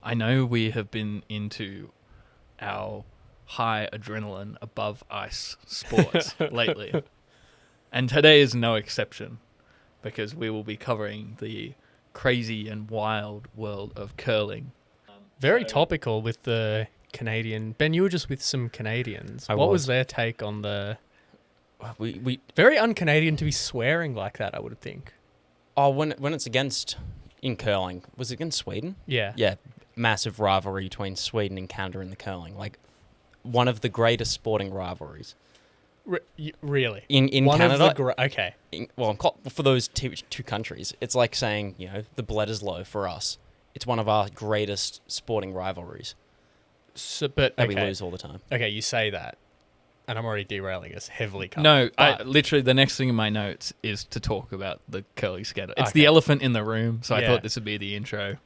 I know we have been into our high adrenaline above ice sports lately, and today is no exception because we will be covering the crazy and wild world of curling. Very topical with the Canadian. Ben, you were just with some Canadians. I What was was. their take on the... We Very un-Canadian to be swearing like that, I would think. when it's against in curling, was it against Sweden? Yeah. Yeah, massive rivalry between Sweden and Canada in the curling. Like one of the greatest sporting rivalries Really? in One Canada. of the okay. For those two countries, it's like saying the Bledisloe for us. It's one of our greatest sporting rivalries So, but that okay. we lose all the time. Okay, you say that, and I'm already derailing us heavily. No, but literally the next thing in my notes is to talk about the curling scandal. It's Okay. the elephant in the room, so I Yeah. thought this would be the intro.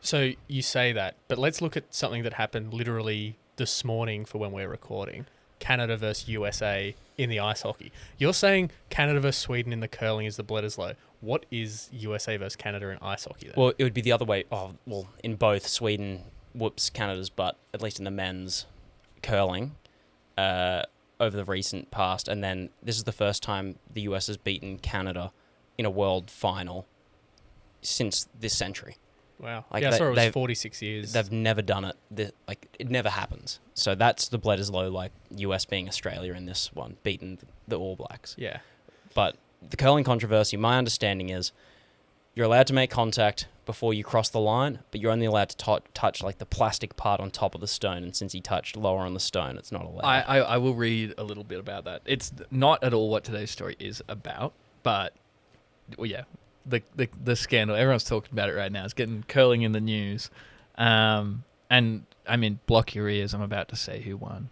So you say that, but let's look at something that happened literally this morning for when we're recording. Canada versus USA in the ice hockey. You're saying Canada versus Sweden in the curling is the Bledisloe. What is USA versus Canada in ice hockey then? Well, it would be the other way. Oh, well, in both Sweden whoops Canada's butt, at least in the men's curling, over the recent past. And then this is the first time the US has beaten Canada in a world final since this century. Wow. Like yeah, I saw it was they've- 46 years. They've never done it. It never happens. So that's the Bledisloe, like US being Australia in this one, beating the All Blacks. Yeah. But the curling controversy, my understanding is you're allowed to make contact before you cross the line, but you're only allowed to touch like the plastic part on top of the stone. And since he touched lower on the stone, it's not allowed. I will read a little bit about that. It's not at all what today's story is about, but well, yeah, the scandal. Everyone's talking about it right now. It's getting curling in the news, and I mean, block your ears. I'm about to say who won.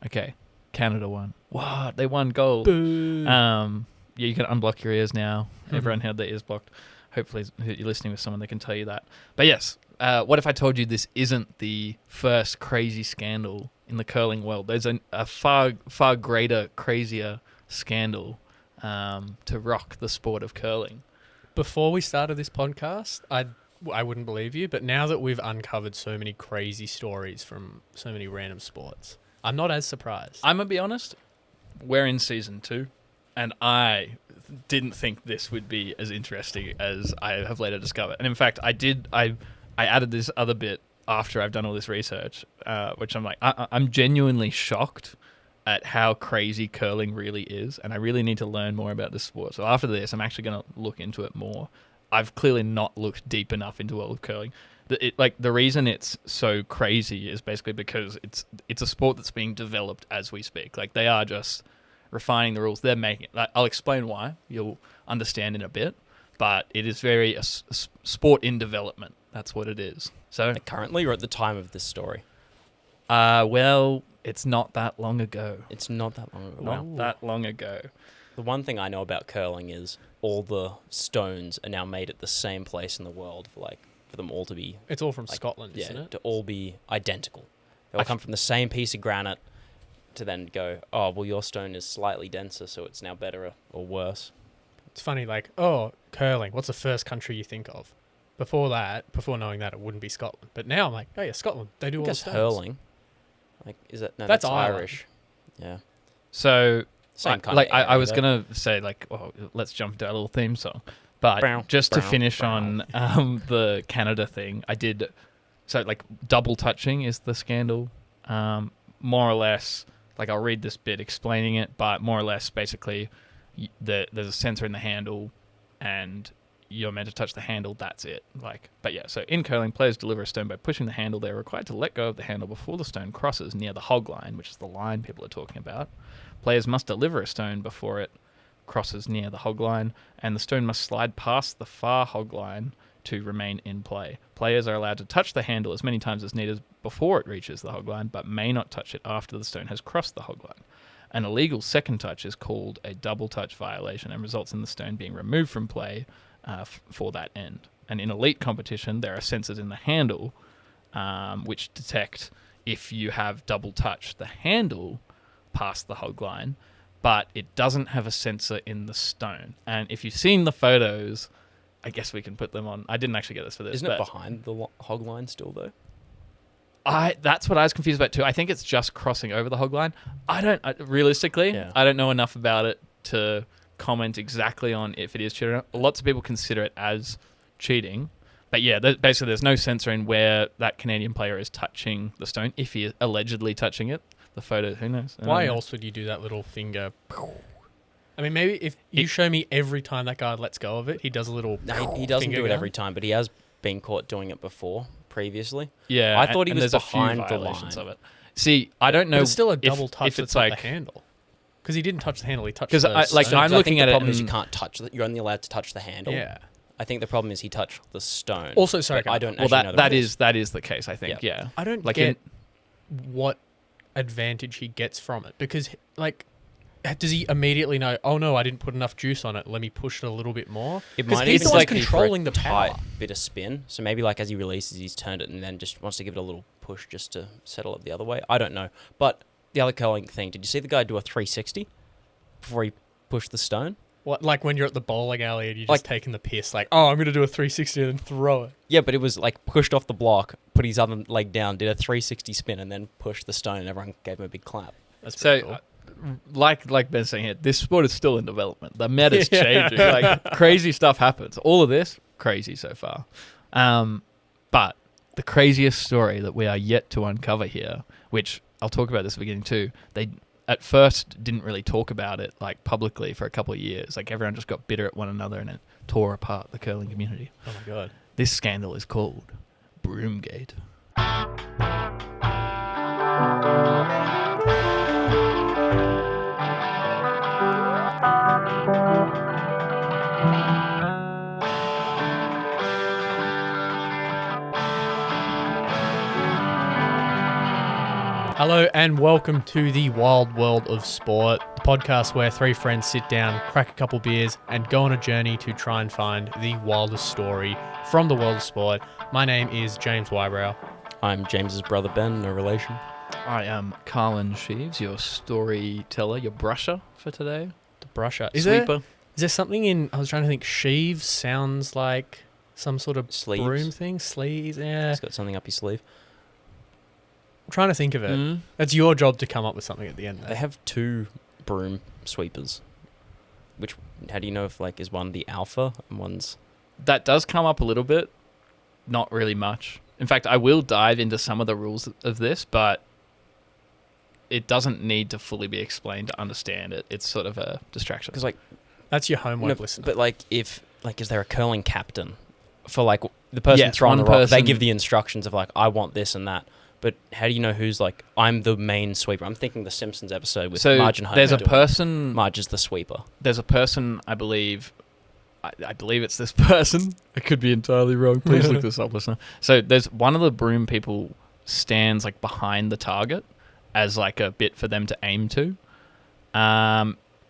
Okay, Canada won. What? They won gold. Boo. Yeah, you can unblock your ears now. Everyone had their ears blocked. Hopefully, you're listening with someone that can tell you that. But yes, what if I told you this isn't the first crazy scandal in the curling world? There's a far greater, crazier scandal to rock the sport of curling. Before we started this podcast, I wouldn't believe you, but now that we've uncovered so many crazy stories from so many random sports, I'm not as surprised. I'm going to be honest, we're in season 2, and I didn't think this would be as interesting as I have later discovered. And in fact, I added this other bit after I've done all this research, which I'm like, I'm genuinely shocked at how crazy curling really is, and I really need to learn more about this sport. So after this, I'm actually going to look into it more. I've clearly not looked deep enough into all of curling. The reason it's so crazy is basically because it's a sport that's being developed as we speak. Like, they are just refining the rules. They're making it. Like, I'll explain why. You'll understand in a bit. But it is very a sport in development. That's what it is. So Like currently, or at the time of this story? well, it's not that long ago. It's not that long ago. Not Wow. that long ago. The one thing I know about curling is all the stones are now made at the same place in the world for them all to be It's all from like, Scotland, isn't it? to all be identical. They all come from the same piece of granite to then go, oh, well, your stone is slightly denser, so it's now better or worse. It's funny, like, oh, curling. What's the first country you think of? Before knowing that, it wouldn't be Scotland. But now I'm like, oh yeah, Scotland. They do I all the guess stones. hurling. Like, is it? No, That's that's Ireland. Irish. Yeah. So Same kind like of I area, was though. gonna say, like, well, let's jump to our little theme song, but Bow, just to bow, finish bow. on the Canada thing, I did. So like double touching is the scandal, more or less. Like, I'll read this bit explaining it, but more or less, basically, there's a sensor in the handle, and you're meant to touch the handle. That's it. Like, but yeah. So in curling, players deliver a stone by pushing the handle. They're required to let go of the handle before the stone crosses near the hog line, which is the line people are talking about. Players must deliver a stone before it crosses near the hog line, and the stone must slide past the far hog line to remain in play. Players are allowed to touch the handle as many times as needed before it reaches the hog line, but may not touch it after the stone has crossed the hog line. An illegal second touch is called a double touch violation and results in the stone being removed from play for that end. And in elite competition, there are sensors in the handle which detect if you have double touched the handle past the hog line, but it doesn't have a sensor in the stone. And if you've seen the photos, I guess we can put them on. I didn't actually get this for this. Isn't it behind the hog line still though? That's what I was confused about too. I think it's just crossing over the hog line. Realistically, I don't know enough about it to comment exactly on if it is cheating or not. Lots of people consider it as cheating. But yeah, basically there's no censoring where that Canadian player is touching the stone, if he is allegedly touching it. The photo, who knows? Why else would you do that little finger? I mean, maybe if you show me every time that guy lets go of it, he does a little he doesn't do it every time, but he has been caught doing it before, previously. Yeah. I thought he was there's behind a few the violations line. of it. See, I don't know But it's still a double touch if that's it's not like... the handle. Because he didn't touch the handle, he touched 'Cause the I'm stone. looking I think at the it problem is you and- can't touch it. You're only allowed to touch the handle. Yeah. I think the problem is he touched the stone. Also, sorry, But I don't Well, actually know the that rules. is the case, I think, yeah. I don't Like get what advantage he gets from it. Because, like, does he immediately know, oh no, I didn't put enough juice on it, let me push it a little bit more? It 'Cause might he's even the one be for a controlling the power. tight bit of spin. So maybe like as he releases, he's turned it and then just wants to give it a little push just to settle it the other way. I don't know. But the other curling thing, did you see the guy do a 360 before he pushed the stone? What, like when you're at the bowling alley and you're Like- just taking the piss, like, oh, I'm going to do a 360 and then throw it. Yeah, but it was like pushed off the block, put his other leg down, did a 360 spin, and then pushed the stone, and everyone gave him a big clap. That's So, pretty cool. like Ben's saying here, this sport is still in development. The meta's changing. Like, crazy stuff happens. All of this, crazy so far. But the craziest story that we are yet to uncover here, which I'll talk about this at the beginning too, they at first didn't really talk about it like publicly for a couple of years. Like, everyone just got bitter at one another and it tore apart the curling community. Oh my God. This scandal is called Broomgate. Hello and welcome to the wild world of sport, the podcast where three friends sit down, crack a couple beers, and go on a journey to try and find the wildest story from the world of sport. My name is James Wybrow. I'm James's brother Ben, no relation. I am Carlin Sheaves, your storyteller, your brusher for today. The brusher. Is Sweeper. there something in, I was trying to think, sheaves sounds like some sort of Sleeves. broom thing? Sleeves, yeah. He's got something up his sleeve. I'm trying to think of it. Mm. It's your job to come up with something at the end They there. have two broom sweepers. Which, how do you know if like is one the alpha and one's... That does come up a little bit, not really much. In fact, I will dive into some of the rules of this, but it doesn't need to fully be explained to understand it. It's sort of a distraction. Because like... That's your homework, No, listener. but like if... Like is there a curling captain? For like the person Yes, throwing the one rock, they person- give the instructions of like, I want this and that. But how do you know who's like, I'm the main sweeper? I'm thinking the Simpsons episode with So Marge and Homer there's a doing it. person. Marge is the sweeper. There's a person. I believe it's this person. I could be entirely wrong. Please look this up, listener. So there's one of the broom people stands like behind the target as like a bit for them to aim to.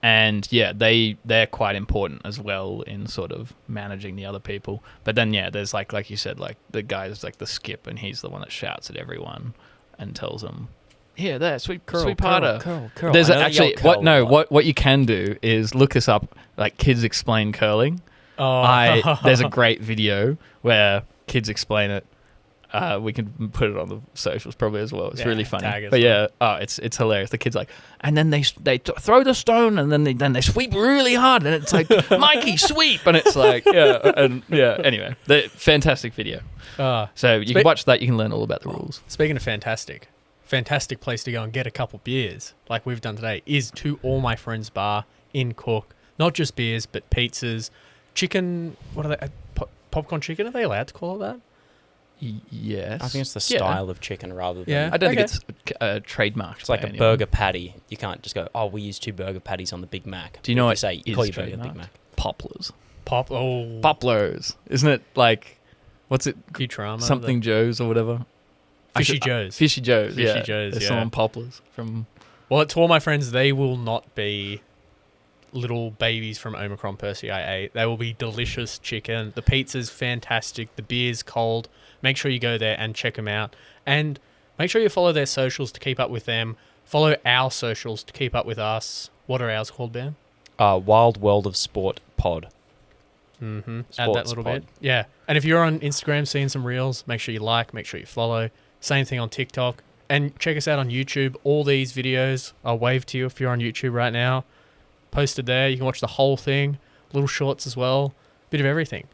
And yeah, they're quite important as well in sort of managing the other people. But then yeah, there's like you said, like the guy's like the skip, and he's the one that shouts at everyone and tells them, "Here, there, sweet harder." curl. There's I know they actually yell curl a lot. what you can do is look this up. Like, kids explain curling. Oh. There's a great video where kids explain it. We can put it on the socials probably as well. It's Yeah, really funny. tag us But on yeah, it's hilarious. The kids like, and then they throw the stone, and then they sweep really hard, and it's like, Mikey, sweep, and it's like, Anyway, the fantastic video. So you can watch that. You can learn all about the rules. Speaking of fantastic place to go and get a couple beers, like we've done today, is to All My Friends Bar in Cook. Not just beers, but pizzas, chicken. What are they? Popcorn chicken? Are they allowed to call it that? Yes, I think it's the Yeah. style of chicken rather than... Yeah. I don't Okay. think it's trademarked. It's like by a anyone. burger patty. You can't just go, oh, we use 2 burger patties on the Big Mac. Do you know If what say, is call your burger Big trademarked? Mac. Poplars. Poplars. Isn't it like, what's it? Futurama. Something Joe's or whatever. Fishy Joe's. Fishy Joe's. Fishy Yeah. Joe's, There's yeah. some on Poplars from. Well, to All My Friends, they will not be little babies from Omicron Persei. They will be delicious chicken. The pizza's fantastic. The beer's cold. Make sure you go there and check them out. And make sure you follow their socials to keep up with them. Follow our socials to keep up with us. What are ours called, Ben? Wild World of Sport pod. Mm-hmm. Add that Sports little pod. bit. Yeah. And if you're on Instagram seeing some reels, make sure you like, make sure you follow. Same thing on TikTok. And check us out on YouTube. All these videos, I'll wave to you if you're on YouTube right now. Posted there. You can watch the whole thing. Little shorts as well. Bit of everything.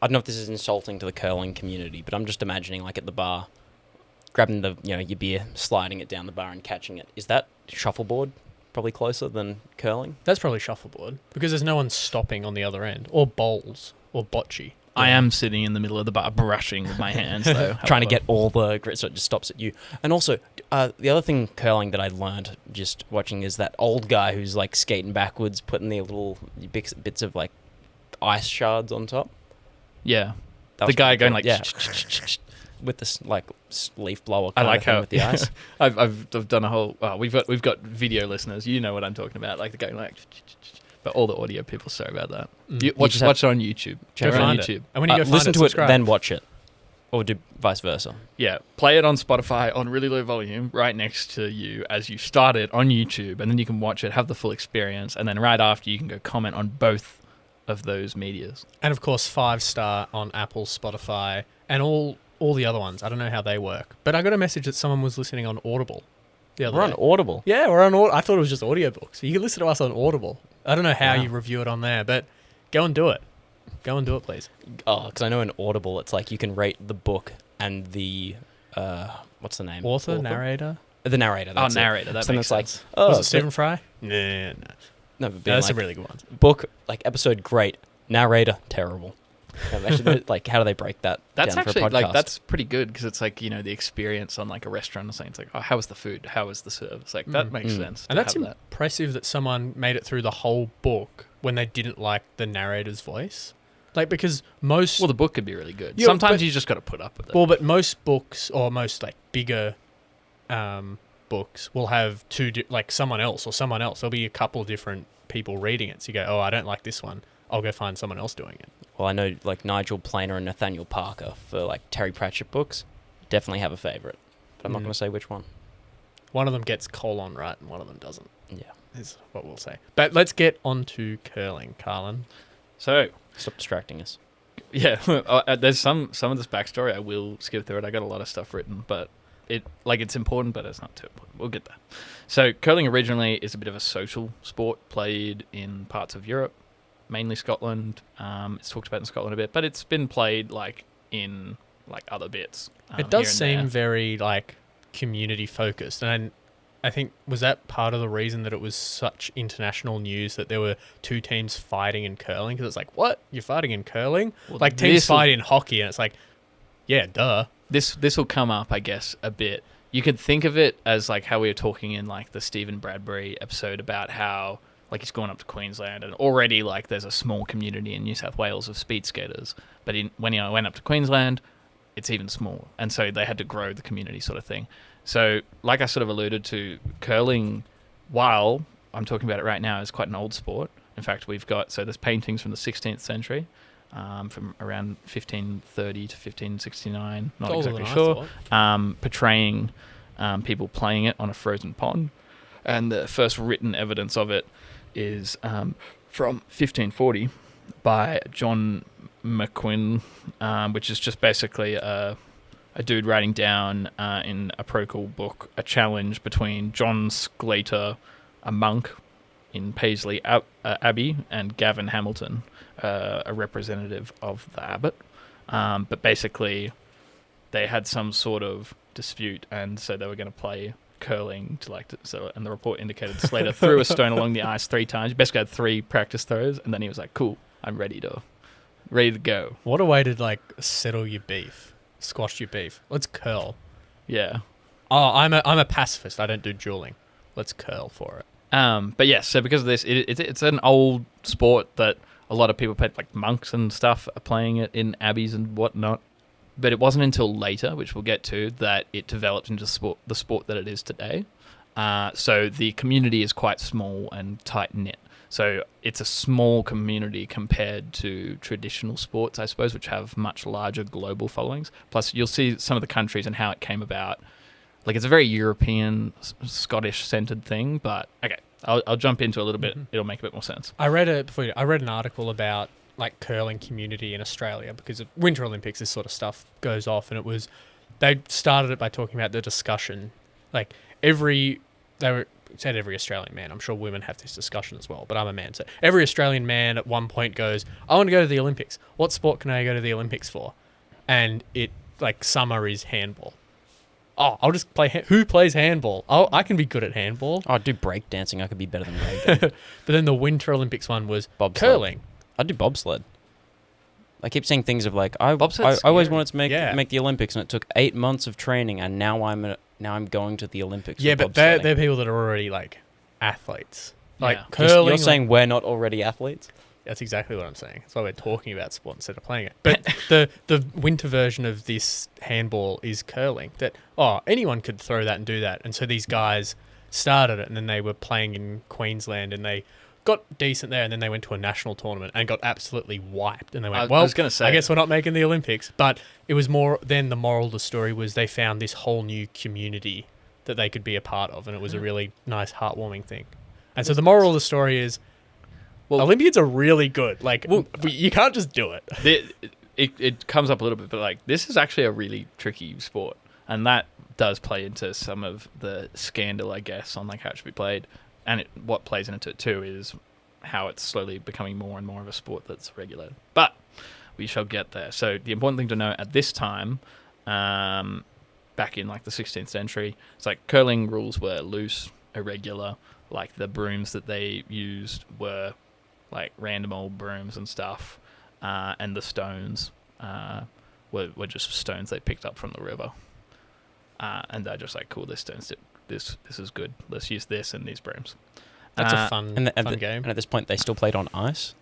I don't know if this is insulting to the curling community, but I'm just imagining like at the bar, grabbing your beer, sliding it down the bar and catching it. Is that shuffleboard probably closer than curling? That's probably shuffleboard because there's no one stopping on the other end. Or bowls. Or bocce. I am sitting in the middle of the bar brushing with my hands, though. Trying to get all the grit so it just stops at you. And also, the other thing curling that I learned just watching is that old guy who's like skating backwards, putting the little bits of like ice shards on top. Yeah. That The was guy pretty going cool. like... With this like leaf blower I kind like of thing how with the ice. I've done a whole. We've got video listeners. You know what I'm talking about. Like the going like, but all the audio people. Sorry about that. Mm. Watch it on YouTube. Check Go it on find YouTube. it. And when you go find Listen it, to it, subscribe. then watch it, or do vice versa. Yeah, play it on Spotify on really low volume right next to you as you start it on YouTube, and then you can watch it, have the full experience, and then right after you can go comment on both of those medias. And of course, 5-star on Apple, Spotify, and all the other ones. I don't know how they work. But I got a message that someone was listening on Audible the other We're day. on Audible. Yeah, we're on Audible. I thought it was just audiobooks. You can listen to us on Audible. I don't know how Wow. you review it on there, but go and do it. Go and do it, please. Oh, because I know in Audible it's like you can rate the book and the what's the name? Author, narrator. The narrator. That's it. Narrator. That So then makes it's like, sense. oh, Was it Stephen Fry? No. No, but being That's like, a really good one. book like episode great, narrator terrible. Actually, like how do they break that That's down actually for a podcast? like that's pretty good because it's like the experience on like a restaurant or something. It's like, oh, how was the food? How was the service? Like that makes sense. And to that's have that. impressive that someone made it through the whole book when they didn't like the narrator's voice. Like, because most... Well, the book could be really good. Yeah, Sometimes but- you just got to put up with it. Well, but most books or most like bigger books will have someone else or someone else. There'll be a couple of different people reading it. So you go, oh, I don't like this one. I'll go find someone else doing it. Well, I know like Nigel Planer and Nathaniel Parker for like Terry Pratchett books definitely have a favourite, but I'm not going to say which one. One of them gets colon right and one of them doesn't, Yeah. is what we'll say. But let's get on to curling, Carlin. So, Stop distracting us. yeah, there's some of this backstory. I will skip through it. I got a lot of stuff written, but it's important, but it's not too important. We'll get there. So, curling originally is a bit of a social sport played in parts of Europe, mainly Scotland. It's talked about in Scotland a bit, but it's been played like in like other bits. It does here and seem there. very like community focused, and I think was that part of the reason that it was such international news that there were two teams fighting in curling, because it's like, what, you're fighting in curling? Well, like teams this'll- fight in hockey, and it's like, yeah, duh. This will come up, I guess, a bit. You could think of it as like how we were talking in like the Stephen Bradbury episode about how like he's gone up to Queensland and already like there's a small community in New South Wales of speed skaters, but when he went up to Queensland, it's even smaller, and so they had to grow the community sort of thing. So like I sort of alluded to, curling, while I'm talking about it right now, is quite an old sport. In fact, there's paintings from the 16th century, from around 1530 to 1569, not Older exactly than I sure, thought. portraying people playing it on a frozen pond. And the first written evidence of it is from 1540 by John McQuinn, which is just basically a dude writing down in a protocol book a challenge between John Sclater, a monk in Paisley Abbey, and Gavin Hamilton, a representative of the abbot. But basically, they had some sort of dispute, and so they were going to play curling and the report indicated Slater threw a stone along the ice 3 times. He basically had 3 practice throws, and then he was like, "Cool, I'm ready to go." What a way to like settle your beef, squash your beef. Let's curl. Yeah. Oh, I'm a pacifist. I don't do dueling. Let's curl for it. But yes, so because of this, it's an old sport that a lot of people, like monks and stuff, are playing it in abbeys and whatnot. But it wasn't until later, which we'll get to, that it developed into the sport that it is today. So the community is quite small and tight-knit. So it's a small community compared to traditional sports, I suppose, which have much larger global followings. Plus, you'll see some of the countries and how it came about. Like, it's a very European, Scottish-centered thing, but okay, I'll jump into a little bit. It'll make a bit more sense. I read an article about like curling community in Australia, because of Winter Olympics, this sort of stuff goes off, and they started it by talking about the discussion. Like said every Australian man. I'm sure women have this discussion as well, but I'm a man. So every Australian man at one point goes, I want to go to the Olympics. What sport can I go to the Olympics for? And summer is handball. Oh, I'll just play. Who plays handball? Oh, I can be good at handball. Oh, I'd do break dancing. I could be better than break. But then the Winter Olympics one was Bobsled. curling. I'd do bobsled. I keep seeing things of like I Bobsled's always scary. wanted to make the Olympics, and it took 8 months of training, and now I'm going to the Olympics. Yeah, with but bobsledding. they're people that are already like athletes. Like Yeah. curling. You're saying we're not already athletes? That's exactly what I'm saying. That's why we're talking about sport instead of playing it. But the winter version of this handball is curling. That anyone could throw that and do that. And so these guys started it, and then they were playing in Queensland, and they got decent there, and then they went to a national tournament and got absolutely wiped. And they went, I was gonna say, I guess we're not making the Olympics. But it was more. Then the moral of the story was they found this whole new community that they could be a part of, and it was a really nice, heartwarming thing. And so the moral of the story is, Olympians are really good. Like, you can't just do it. It comes up a little bit, but like this is actually a really tricky sport, and that does play into some of the scandal, I guess, on like how it should be played. And what plays into it too is how it's slowly becoming more and more of a sport that's regulated. But we shall get there. So the important thing to know at this time, back in like the 16th century, it's like curling rules were loose, irregular. Like the brooms that they used were like random old brooms and stuff, and the stones were just stones they picked up from the river, and they're just like, cool, this stone's this is good. Let's use this and these brooms. That's a fun game. And at this point, they still played on ice.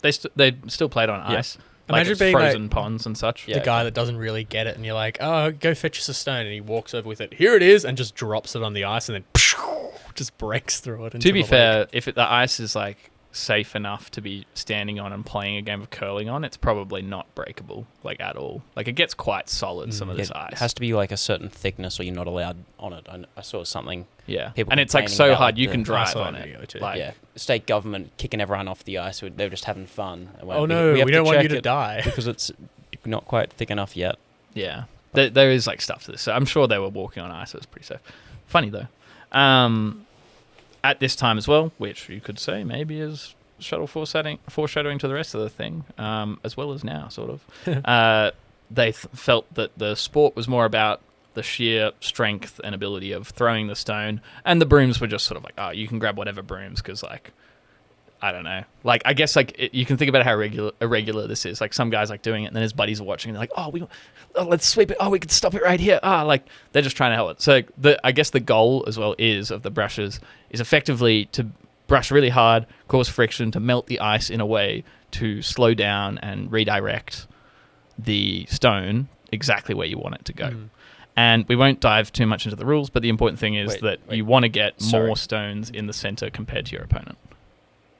They still played on ice. Like Imagine it's being frozen ponds and such. The guy that doesn't really get it, and you're like, oh, go fetch us a stone, and he walks over with it. Here it is, and just drops it on the ice, and then just breaks through it. To be fair, if the ice is like safe enough to be standing on and playing a game of curling on, it's probably not breakable like at all. Like it gets quite solid. Some of this ice It has to be like a certain thickness, or you're not allowed on it. I saw something. Yeah, People and it's like complaining so about, hard like, you the can drive saw on that it. video too. Like, Yeah, state government kicking everyone off the ice. They were just having fun. And oh no, we have don't want check you to it die. because it's not quite thick enough yet. yeah. There is like stuff to this. So I'm sure they were walking on ice. So it's pretty safe. Funny though. At this time as well, which you could say maybe is shuttle foreshadowing to the rest of the thing, as well as now, sort of. They felt that the sport was more about the sheer strength and ability of throwing the stone, and the brooms were just sort of like, oh, you can grab whatever brooms, because like, I don't know. Like, I guess like you can think about how irregular this is. Like some guys like doing it, and then his buddies are watching, and they're like, let's sweep it. Oh, we can stop it right here. Like they're just trying to help it. So I guess the goal as well of the brushes is effectively to brush really hard, cause friction, to melt the ice in a way to slow down and redirect the stone exactly where you want it to go. And we won't dive too much into the rules, but the important thing is that you want to get more stones in the center compared to your opponent.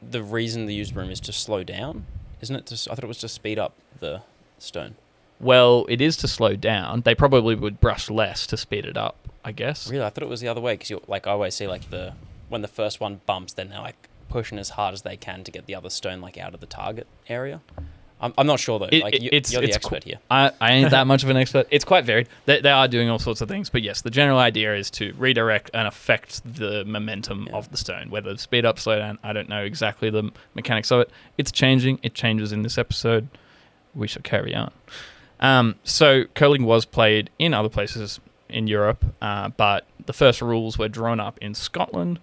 The reason they use broom is to slow down, isn't it? I thought it was to speed up the stone. Well, it is to slow down. They probably would brush less to speed it up, I guess. Really, I thought it was the other way, because like I always see like when the first one bumps, then they're like pushing as hard as they can to get the other stone like out of the target area. I'm not sure though. You're the expert here. I ain't that much of an expert. It's quite varied. They are doing all sorts of things, but yes, the general idea is to redirect and affect the momentum of the stone. Whether speed up, slow down, I don't know exactly the mechanics of it. It's changing. It changes in this episode. We shall carry on. So curling was played in other places in Europe, but the first rules were drawn up in Scotland.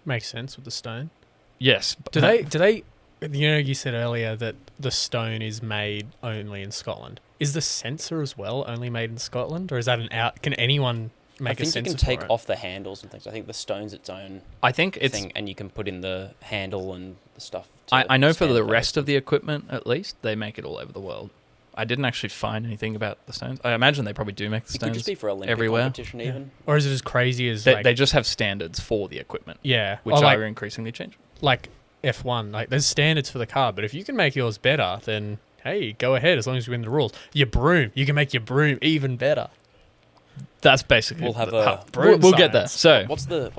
Makes sense with the stone. Yes. Do they? You said earlier that the stone is made only in Scotland. Is the sensor as well only made in Scotland, or is that an out? Can anyone make a sensor? I think you can take off the handles and things. I think the stone's its own. I think thing, and you can put in the handle and the stuff. I know for the rest of the equipment, at least, they make it all over the world. I didn't actually find anything about the stones. I imagine they probably do make the stones. It could just be for Olympic everywhere. Competition even. Or is it as crazy as they just have standards for the equipment? Yeah, which are increasingly changing. Like F1, like there's standards for the car, but if you can make yours better, then hey, go ahead, as long as you win the rules. Your broom, you can make your broom even better. That's basically we'll have we'll get there. So what's the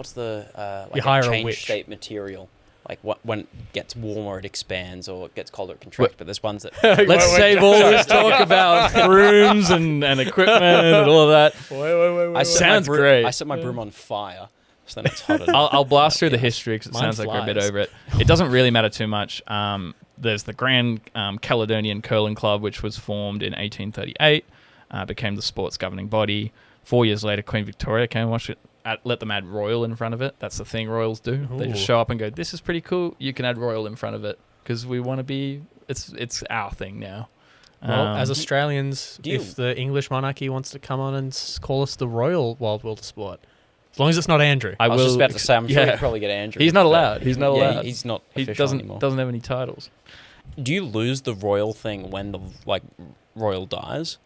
you hire a change witch. shape material? Like when it gets warmer, it expands, or it gets colder, it contracts. But there's ones that Let's save all this talk about brooms and equipment and all of that. Wait. Sounds great. I set my broom on fire, so then it's hot enough. I'll blast through the history because it Mine sounds like we're a bit flies. over it. It doesn't really matter too much. There's the Grand Caledonian Curling Club, which was formed in 1838, became the sport's governing body. 4 years later, Queen Victoria came and watched it. Let them add royal in front of it. That's the thing royals do. They just Ooh. show up and go, "This is pretty cool. You can add royal in front of it because we want to be. It's our thing now." Well, as Australians, do you- if the English monarchy wants to come on and call us the royal wildest sport, as long as it's not Andrew. I was just about to say, I'm sure yeah. you could probably get Andrew. He's not but- allowed. He's not yeah, allowed. He's not He official doesn't anymore. have any titles. Do you lose the royal thing when the royal dies?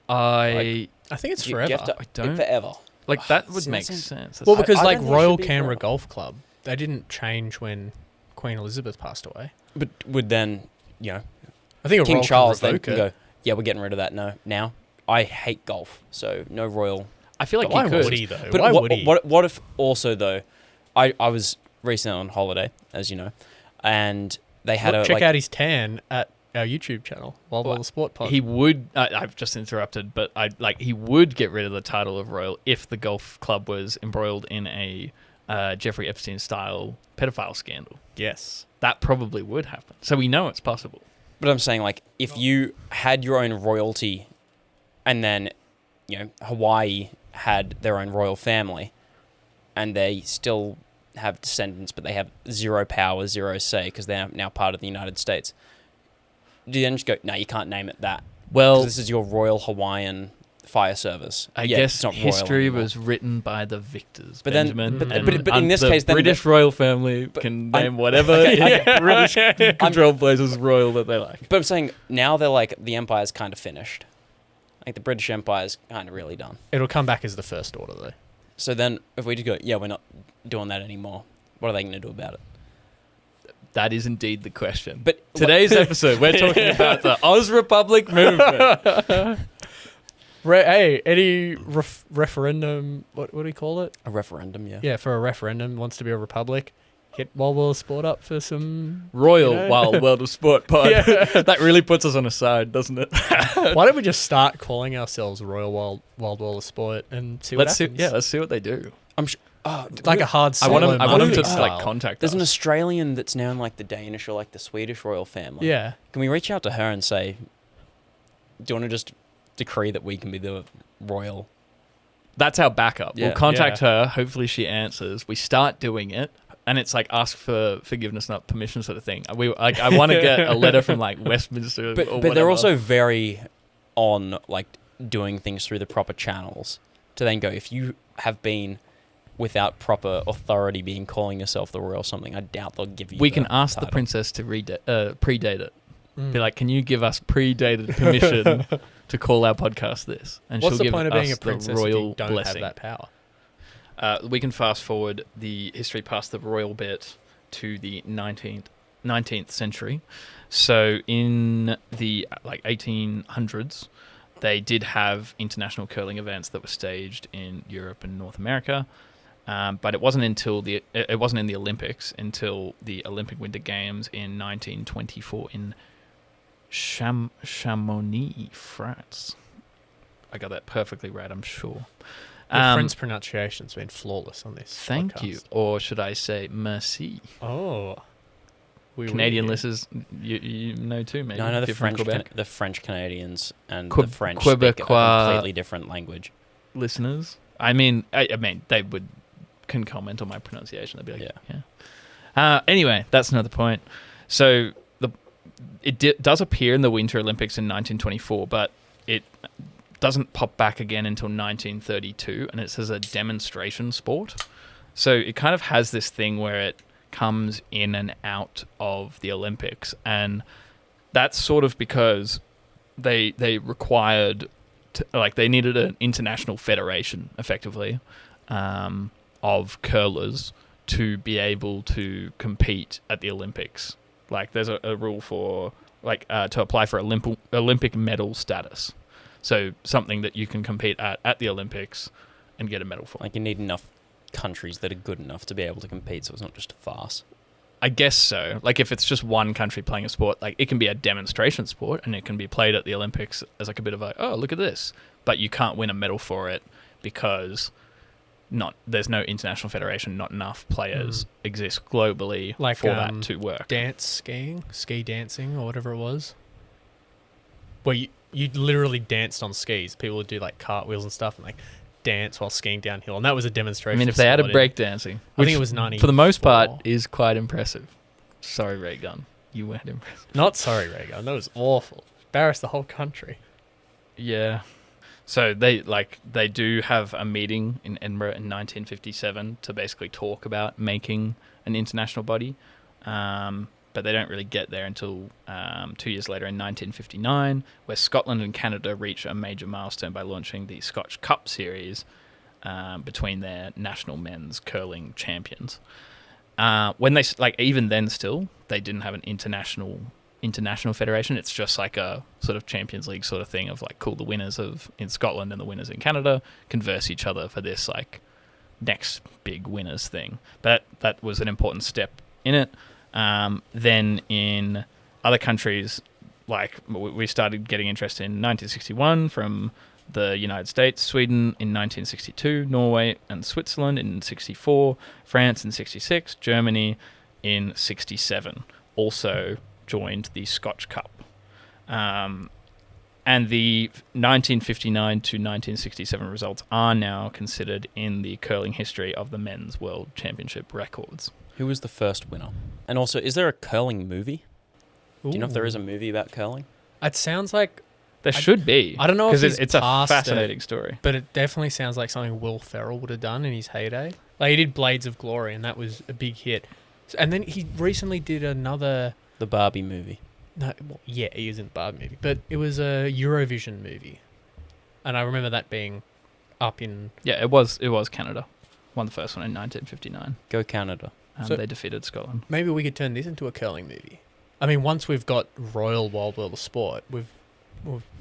I I think it's Do you forever. have to, I don't- forever. like that would See, make that's sense. Well, That's- because I like don't think it Royal should be Canberra forever. Golf Club, they didn't change when Queen Elizabeth passed away. But would then, I think a King royal Charles can then revoke can it. go, yeah, we're getting rid of that now. I hate golf, so no royal. I feel like Why he could. would he though? But Why what, would he? what if also though, I was recently on holiday, as you know, and they had Check out his tan at our YouTube channel, Wild Well, Wild Sport Pod. He would. I've just interrupted, but he would get rid of the title of royal if the golf club was embroiled in a Jeffrey Epstein style pedophile scandal. Yes. That probably would happen. So we know it's possible. But I'm saying like if you had your own royalty, and then Hawaii had their own royal family, and they still have descendants, but they have zero power, zero say because they're now part of the United States. Do you then just go, no, you can't name it that? 'Cause Well, this is your Royal Hawaiian Fire Service. I Yeah, guess it's not royal history anymore. was written by the victors, But then- Benjamin. but- and but in this the case, then British royal family can I'm- name whatever okay, British controlled places royal that they like. But I'm saying now they're like the empire's kind of finished. Like the British Empire's kind of really done. It'll come back as the First Order though. So then if we just go, yeah, we're not doing that anymore, what are they going to do about it? That is indeed the question. But Today's episode, we're talking about the Oz Republic movement. Hey, any referendum? What do you call it? a referendum, yeah. Yeah, for a referendum, wants to be a republic. Hit Wild Wild Sport up for some. Royal You know? Wild World of Sport pod. Yeah. That really puts us on a side, doesn't it? Why don't we just start calling ourselves Royal Wild World of Sport and see what Let's see. happens? Yeah, let's see what they do. I'm sure. Oh, Like a hard. I want them. I want them to style. like contact there's us. an Australian that's now in like the Danish or like the Swedish royal family. Yeah. Can we reach out to her and say, do you want to just decree that we can be the royal? That's our backup. Yeah. We'll contact her. Hopefully, she answers. We start doing it, and it's like ask for forgiveness, not permission, sort of thing. I want to get a letter from like Westminster. But or they're whatever. also very on like doing things through the proper channels to then go, if you have been without proper authority being calling yourself the royal something, I doubt they'll give you We the can ask the title. princess to predate it. Mm. Be like, can you give us predated permission to call our podcast this? And What's she'll the give point of us being a the princess if royal you don't blessing. have that power? We can fast forward the history past the royal bit to the 19th century. So in the 1800s, they did have international curling events that were staged in Europe and North America. But it wasn't in the Olympics until the Olympic Winter Games in 1924 in Chamonix, France. I got that perfectly right, I'm sure. Your friend's pronunciation's been flawless on this. Thank podcast. you, or should I say merci? Oh, Canadian listeners, you know too, maybe. No, I know if the you're from French, Quebec. the French Canadians and Queb- the French speak a Quebecois completely different language. Listeners. I mean, they can comment on my pronunciation. They'd be like, yeah. Anyway, that's another point. So it does appear in the Winter Olympics in 1924, but it doesn't pop back again until 1932, and it's as a demonstration sport. So it kind of has this thing where it comes in and out of the Olympics, and that's sort of because they required they needed an international federation effectively of curlers to be able to compete at the Olympics. Like there's a rule for to apply for Olympic medal status, so something that you can compete at the Olympics and get a medal for. Like you need enough countries that are good enough to be able to compete, so it's not just a farce. I guess so. Like if it's just one country playing a sport, like it can be a demonstration sport and it can be played at the Olympics as like a bit of a, oh, look at this. But you can't win a medal for it because there's no international federation, not enough players exist globally like, for that to work. Ski dancing or whatever it was. Where you literally danced on skis. People would do like cartwheels and stuff and like dance while skiing downhill, and that was a demonstration. I mean, if they had a breakdancing, I think it was 90 for the most part is quite impressive. Sorry, Ray Gunn, you weren't impressed. Not sorry, Ray Gunn. That was awful. Embarrassed the whole country. Yeah. So they do have a meeting in Edinburgh in 1957 to basically talk about making an international body, but they don't really get there until 2 years later in 1959, where Scotland and Canada reach a major milestone by launching the Scotch Cup series between their national men's curling champions. When they even then still they didn't have an international federation. It's just like a sort of Champions League sort of thing of like, cool, the winners in Scotland and the winners in Canada converse each other for this like next big winners thing. But that was an important step in it. Then in other countries, like we started getting interested in 1961 from the United States, Sweden in 1962, Norway and Switzerland in 64, France in 66, Germany in 67 also joined the Scotch Cup. And the 1959 to 1967 results are now considered in the curling history of the men's world championship records. Who was the first winner? And also, is there a curling movie? Ooh. Do you know if there is a movie about curling? It sounds like There should be. I don't know if because he's it's a past fascinating story. but it definitely sounds like something Will Ferrell would have done in his heyday. Like he did Blades of Glory, and that was a big hit. And then he recently did another. The Barbie movie. No, well, yeah, he was in the Barbie movie, but it was a Eurovision movie, and I remember that being up in. Yeah, it was Canada. Won the first one in 1959. Go Canada. So- They defeated Scotland. Maybe we could turn this into a curling movie. I mean, once we've got Royal Wild World of Sport, we've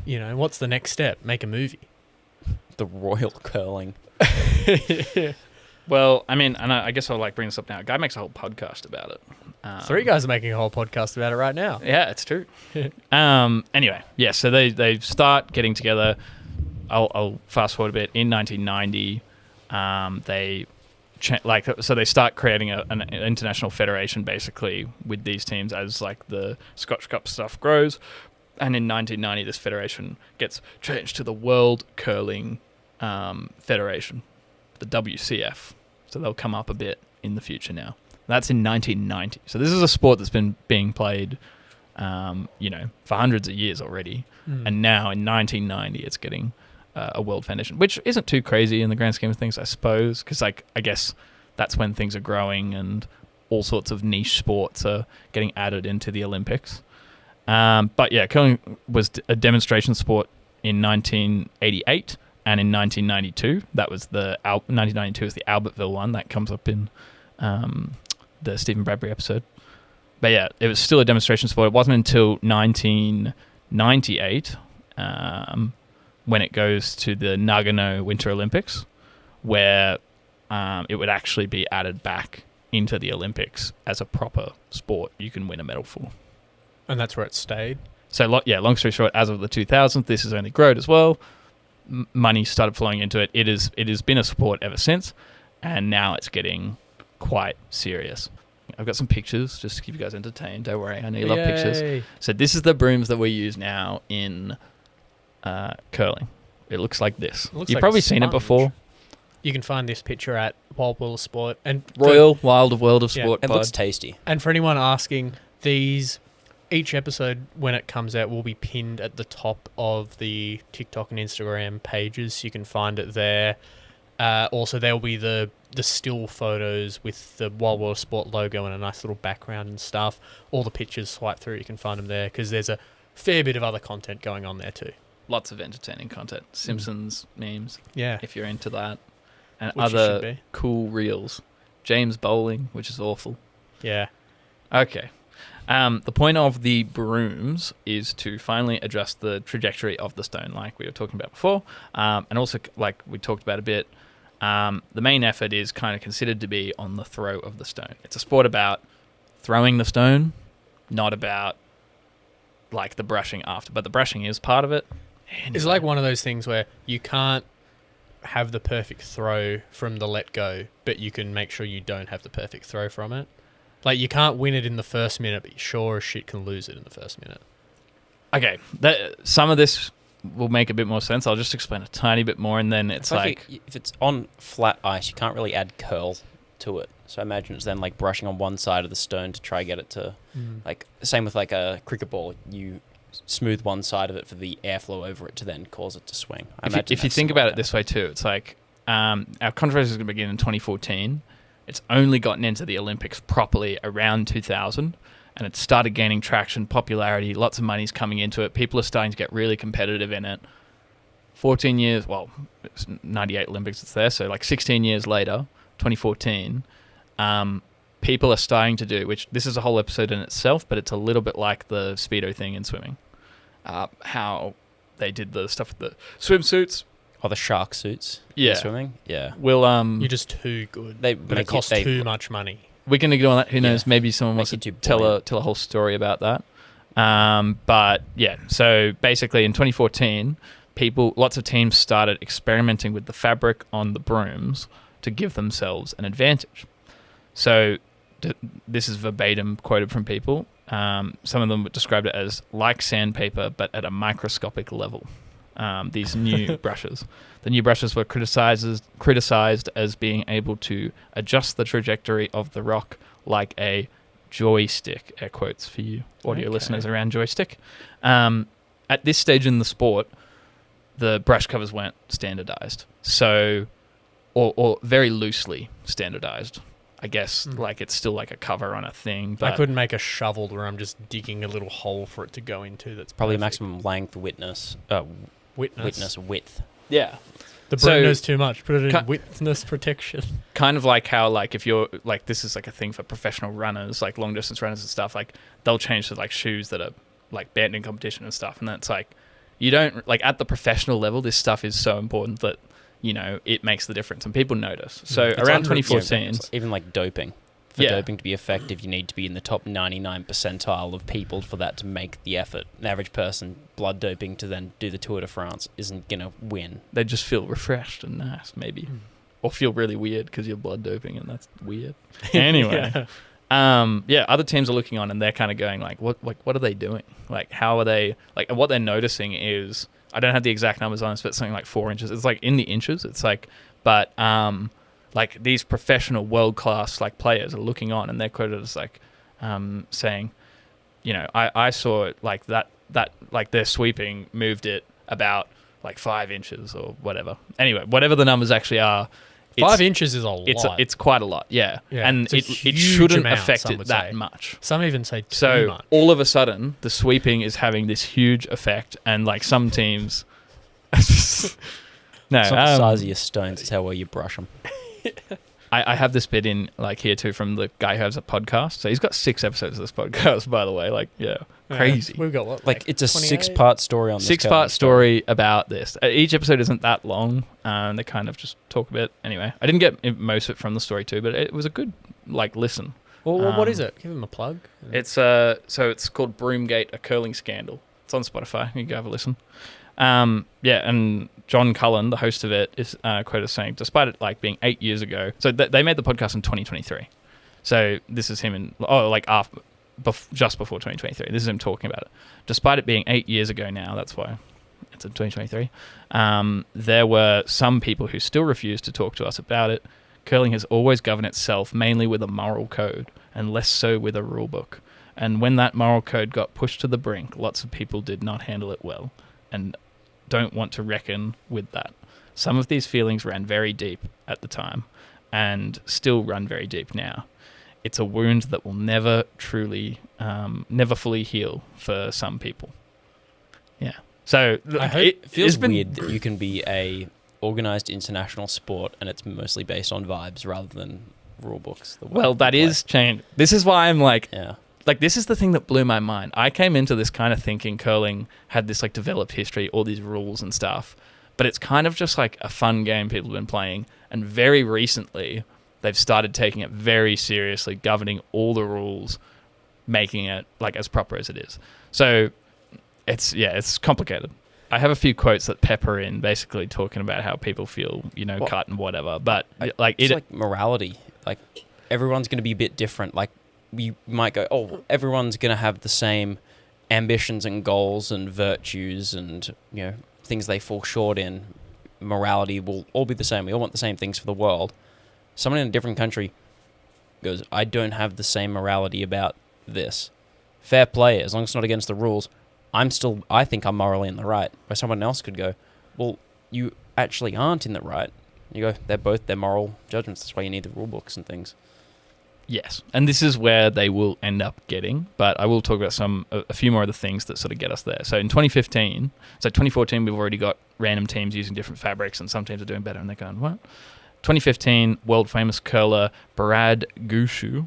what's the next step? Make a movie. The Royal Curling. Well, I mean, and I guess I'll bring this up now. A guy makes a whole podcast about it. 3 guys are making a whole podcast about it right now. Yeah, it's true. Anyway, yeah. So they start getting together. I'll fast forward a bit. In 1990, they start creating an international federation basically with these teams as like the Scotch Cup stuff grows. And in 1990, this federation gets changed to the World Curling Federation, the WCF. So they'll come up a bit in the future now. That's in 1990. So this is a sport that's been being played, for hundreds of years already. And now in 1990, it's getting a world foundation, which isn't too crazy in the grand scheme of things, I suppose, because I guess that's when things are growing and all sorts of niche sports are getting added into the Olympics. But yeah, curling was a demonstration sport in 1988 and in 1992. That was 1992 is the Albertville one that comes up in the Stephen Bradbury episode. But yeah, it was still a demonstration sport. It wasn't until 1998 when it goes to the Nagano Winter Olympics where it would actually be added back into the Olympics as a proper sport you can win a medal for. And that's where it stayed. So, long story short, as of the 2000s, this has only grown as well. Money started flowing into it. It has been a sport ever since, and now it's getting quite serious. I've got some pictures just to keep you guys entertained. Don't worry, I know you love pictures. So this is the brooms that we use now in curling. It looks like this. You've probably seen it before. You can find this picture at Wild World of Sport and Royal Wild World of Sport. It looks tasty. And for anyone asking, each episode when it comes out will be pinned at the top of the TikTok and Instagram pages. You can find it there. Also, there will be the still photos with the Wild World of Sport logo and a nice little background and stuff. All the pictures swipe through. You can find them there because there's a fair bit of other content going on there too. Lots of entertaining content. Simpsons memes. Yeah. If you're into that. And Which you other should be. cool reels. James bowling, which is awful. Yeah. Okay. The point of the brooms is to finally adjust the trajectory of the stone, like we were talking about before. And also, like we talked about a bit, the main effort is kind of considered to be on the throw of the stone. It's a sport about throwing the stone, not about like the brushing after. But the brushing is part of it. Anyway. It's like one of those things where you can't have the perfect throw from the let go, but you can make sure you don't have the perfect throw from it. Like, you can't win it in the first minute, but you sure as shit can lose it in the first minute. Okay, some of this will make a bit more sense. I'll just explain a tiny bit more, and then it's like if it's on flat ice, you can't really add curl to it. So I imagine it's then like brushing on one side of the stone to try get it to, like, same with like a cricket ball. You smooth one side of it for the airflow over it to then cause it to swing. If you think about it this way too, it's like our controversy is going to begin in 2014. It's only gotten into the Olympics properly around 2000, and it started gaining traction, popularity, lots of money's coming into it. People are starting to get really competitive in it. 14 years, well, it's 98 Olympics it's there, so like 16 years later, 2014, people are starting to do, which this is a whole episode in itself, but it's a little bit like the Speedo thing in swimming. How they did the stuff with the swimsuits. Or the shark suits in swimming. Yeah. We'll You're just too good. But it costs too much money. We can ignore that. Who knows? Maybe someone wants to tell a whole story about that. But yeah, so basically in 2014, lots of teams started experimenting with the fabric on the brooms to give themselves an advantage. So this is verbatim quoted from people. Some of them described it as like sandpaper, but at a microscopic level. These new brushes. The new brushes were criticized as being able to adjust the trajectory of the rock like a joystick, air quotes for you audio listeners around joystick. At this stage in the sport, the brush covers weren't standardized. So, or very loosely standardized. I guess like it's still like a cover on a thing. But I couldn't make a shovel where I'm just digging a little hole for it to go into. That's probably perfect. maximum length, width. Yeah. The broom knows too much. Put it in witness protection. Kind of like how, like, if you're like, this is like a thing for professional runners, like long distance runners and stuff. Like they'll change to like shoes that are like banned in competition and stuff. And that's like, you don't like at the professional level. This stuff is so important that, you know, it makes the difference and people notice. So around 2014, even like doping. For doping to be effective, you need to be in the top 99 percentile of people for that to make the effort. An average person, blood doping to then do the Tour de France isn't going to win. They just feel refreshed and nice, maybe. Or feel really weird because you're blood doping and that's weird. Anyway. Other teams are looking on and they're kind of going like, what are they doing? Like, how are they, like, and what they're noticing is, I don't have the exact numbers on this, but something like 4 inches. It's like in the inches. It's like, but like these professional world-class like players are looking on and they're quoted as like saying, you know, I saw it like that like their sweeping moved it about like 5 inches or whatever. Anyway, whatever the numbers actually are. 5 inches is a lot. It's quite a lot, yeah. And it shouldn't affect it that much. Some even say too much. All of a sudden, the sweeping is having this huge effect, and like some teams, no, it's not the size of your stones; it's how well you brush them. I have this bit in like here too from the guy who has a podcast. So he's got 6 episodes of this podcast, by the way. Like, crazy. We've got what? Like it's a 6-part story on this. 6-part story about this. Each episode isn't that long. They kind of just talk a bit. Anyway, I didn't get most of it from the story too, but it was a good like listen. Well, what is it? Give him a plug. It's so it's called Broomgate, a curling scandal. It's on Spotify. You can go have a listen. And John Cullen, the host of it, is quoted as saying, despite it like being 8 years ago, so they made the podcast in 2023. So this is him just before 2023. This is him talking about it. Despite it being 8 years ago now, that's why it's in 2023. There were some people who still refuse to talk to us about it. Curling has always governed itself mainly with a moral code and less so with a rule book. And when that moral code got pushed to the brink, lots of people did not handle it well and don't want to reckon with that. Some of these feelings ran very deep at the time and still run very deep now. It's a wound that will never fully heal for some people. Yeah. So it feels weird that you can be a organized international sport and it's mostly based on vibes rather than rule books. Well, that is change. This is why I'm like, like this is the thing that blew my mind. I came into this kind of thinking curling had this like developed history, all these rules and stuff, but it's kind of just like a fun game people have been playing. And very recently, they've started taking it very seriously, governing all the rules making it like as proper as it is. So it's complicated. I have a few quotes that pepper in, basically talking about how people feel, cut and whatever. But it's like morality. Like everyone's going to be a bit different. Like you might go, oh, everyone's going to have the same ambitions and goals and virtues and things they fall short in. Morality will all be the same. We all want the same things for the world. Someone in a different country goes, I don't have the same morality about this. Fair play, as long as it's not against the rules. I think I'm morally in the right. Where someone else could go, well, you actually aren't in the right. You go, they're both their moral judgments. That's why you need the rule books and things. Yes, and this is where they will end up getting, but I will talk about a few more of the things that sort of get us there. So in 2014, we've already got random teams using different fabrics, and some teams are doing better, and they're going, what? 2015, world-famous curler Brad Gushu,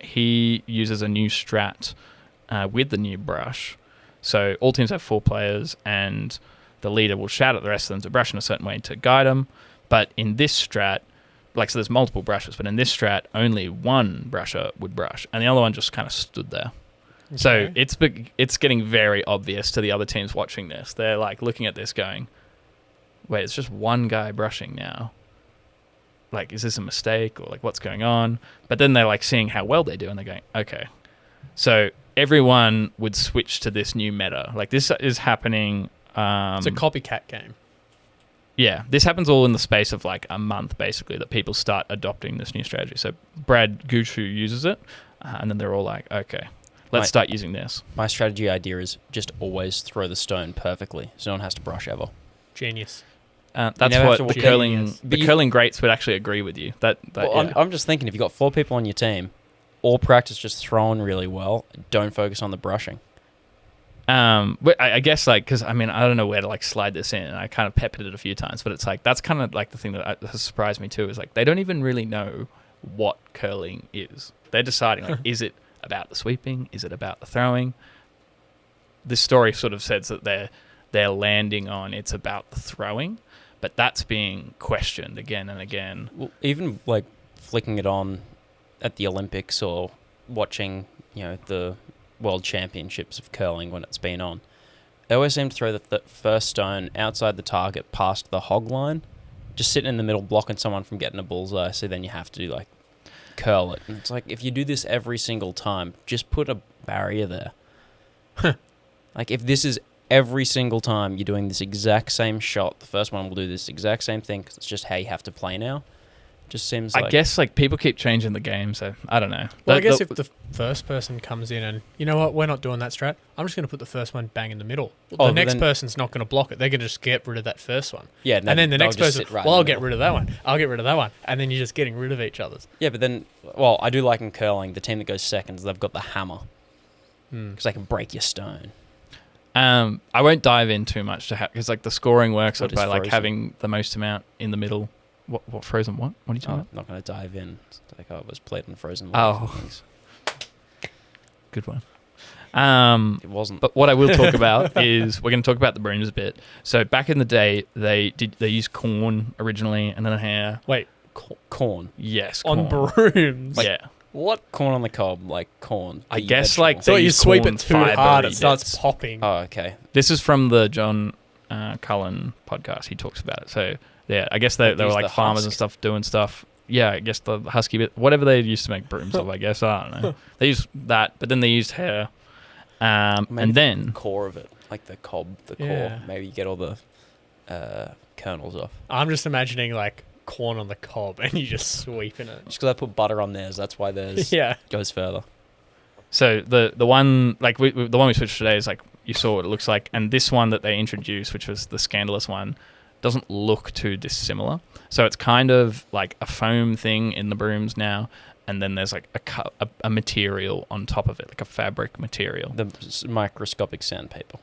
he uses a new strat with the new brush. So all teams have 4 players, and the leader will shout at the rest of them to brush in a certain way to guide them. But in this strat, so there's multiple brushes, but in this strat, only one brusher would brush, and the other one just kind of stood there. Okay. So it's getting very obvious to the other teams watching this. They're like looking at this going, wait, it's just one guy brushing now. Like, is this a mistake, or like what's going on? But then they're like seeing how well they do, and they're going, okay. So everyone would switch to this new meta. Like this is happening. It's a copycat game. Yeah, this happens all in the space of like a month, basically, that people start adopting this new strategy. So Brad Gushu uses it, and then they're all like, okay, let's start using this. My strategy idea is just always throw the stone perfectly, so no one has to brush ever. Genius. That's what the curling greats would actually agree with you. I'm just thinking, if you've got 4 people on your team, all practice just throwing really well, don't focus on the brushing. But I guess because I don't know where to slide this in, and I kind of peppered it a few times, but it's that's kind of the thing that has surprised me too, is they don't even really know what curling is. They're deciding is it about the sweeping, is it about the throwing? This story sort of says that they're landing on it's about the throwing, but that's being questioned again and again. Well, even flicking it on at the Olympics or watching the World Championships of curling when it's been on, they always seem to throw the first stone outside the target past the hog line, just sitting in the middle blocking someone from getting a bullseye, so then you have to do curl it. And it's if you do this every single time, just put a barrier there. If this is every single time you're doing this exact same shot, the first one will do this exact same thing because it's just how you have to play now. Just seems I guess people keep changing the game, so I don't know. Well, I guess if the first person comes in and, you know what, we're not doing that strat, I'm just going to put the first one bang in the middle. The next person's not going to block it. They're going to just get rid of that first one. Yeah, and then the next person, I'll get rid of that one. I'll get rid of that one. And then you're just getting rid of each other's. Yeah, but then, I do like in curling, the team that goes seconds, they've got the hammer. Because they can break your stone. I won't dive in too much because the scoring works by having the most amount in the middle. What frozen? What are you talking about? I'm not going to dive in. It's I was played on frozen. Good one. It wasn't. But what I will talk about is we're going to talk about the brooms a bit. So back in the day, they used corn originally, and then hair. Wait, corn? Yes, corn. On brooms. Yeah. What? Corn on the cob, corn. I guess so you sweep it too hard, it starts popping. Oh, okay. This is from the John Cullen podcast. He talks about it. So yeah, I guess they were farmers and stuff doing stuff. Yeah, I guess the husky bit, whatever they used to make brooms of. I guess I don't know. They used that, but then they used hair, and then the core of it, the cob, the core. Maybe you get all the kernels off. I'm just imagining corn on the cob and you just sweeping it. Just because I put butter on theirs, that's why theirs goes further. So the one the one we switched today is you saw what it looks like, and this one that they introduced, which was the scandalous one, doesn't look too dissimilar. So it's kind of a foam thing in the brooms now, and then there's a material on top of it, a fabric material. The microscopic sandpaper.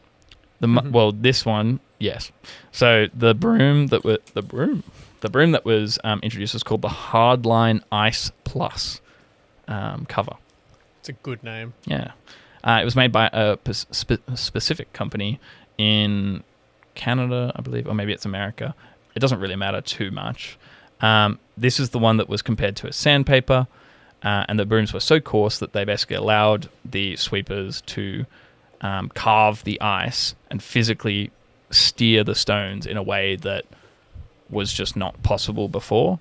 Well, this one, yes. So the broom that was introduced was called the Hardline Ice Plus cover. It's a good name. Yeah. It was made by a specific company in Canada, I believe, or maybe it's America. It doesn't really matter too much. This is the one that was compared to a sandpaper. and the brooms were so coarse that they basically allowed the sweepers to carve the ice and physically steer the stones in a way that was just not possible before,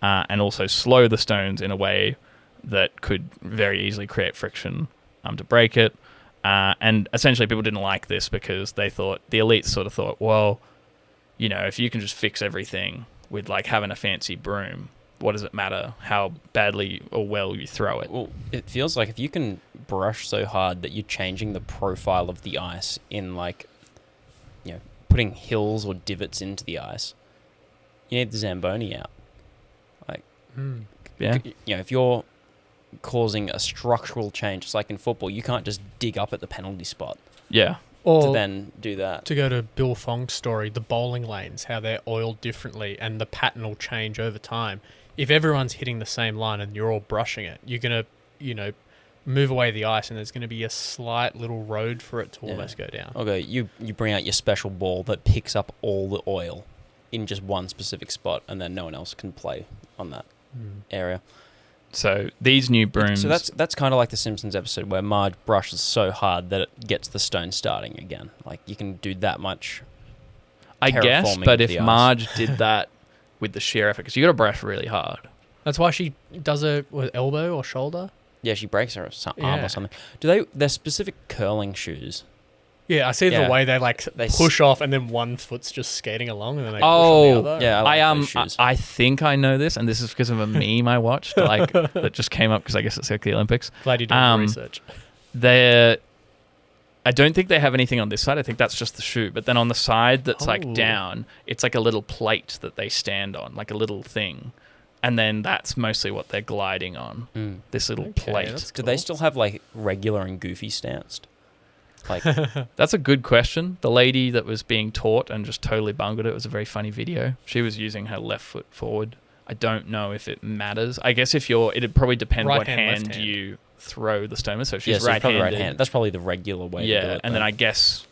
and also slow the stones in a way that could very easily create friction to break it. And essentially people didn't like this because they thought, the elites sort of thought, well, you know, if you can just fix everything with like having a fancy broom, what does it matter how badly or well you throw it? Well, it feels like if you can brush so hard that you're changing the profile of the ice in like, you know, putting hills or divots into the ice, you need the Zamboni out. Like, Yeah. you know, if you're causing a structural change, it's like in football, you can't just dig up at the penalty spot Yeah. to Or then do that. to go to Bill Fong's story, the bowling lanes, how they're oiled differently and the pattern will change over time. If everyone's hitting the same line and you're all brushing it, you're going to, you know, move away the ice and there's going to be a slight little road for it to almost go down. Okay, you bring out your special ball that picks up all the oil in just one specific spot, and then no one else can play on that area. So these new brooms. So that's kind of like the Simpsons episode where Marge brushes so hard that it gets the stone starting again. Like, you can do that much. I guess, terraforming but of if the ice. Marge did that with the sheer effort, because you got to brush really hard. That's why she does it with elbow or shoulder. Yeah, she breaks her arm Yeah. or something. They're specific curling shoes. Yeah, I see Yeah. the way they like They push off and then one foot's just skating along and then they push Oh, on the other. Yeah, I like those shoes. I think I know this, and this is because of a meme I watched, like that just came up because I guess it's like the Olympics. Glad you're doing research. I don't think they have anything on this side. I think that's just the shoe. But then on the side that's like Oh. down, it's like a little plate that they stand on, like a little thing. And then that's mostly what they're gliding on, this little Okay, plate. that's Do they cool. still have like regular and goofy stanced? Like, That's a good question. The lady that was being taught and just totally bungled it was a very funny video. She was using her left foot forward. I don't know if it matters. I guess it'd probably depend Right what hand, left hand hand. you throw the stone with. So if yeah, she's so it's probably right-handed. right hand. That's probably the regular way to do Yeah, it. and then I guess,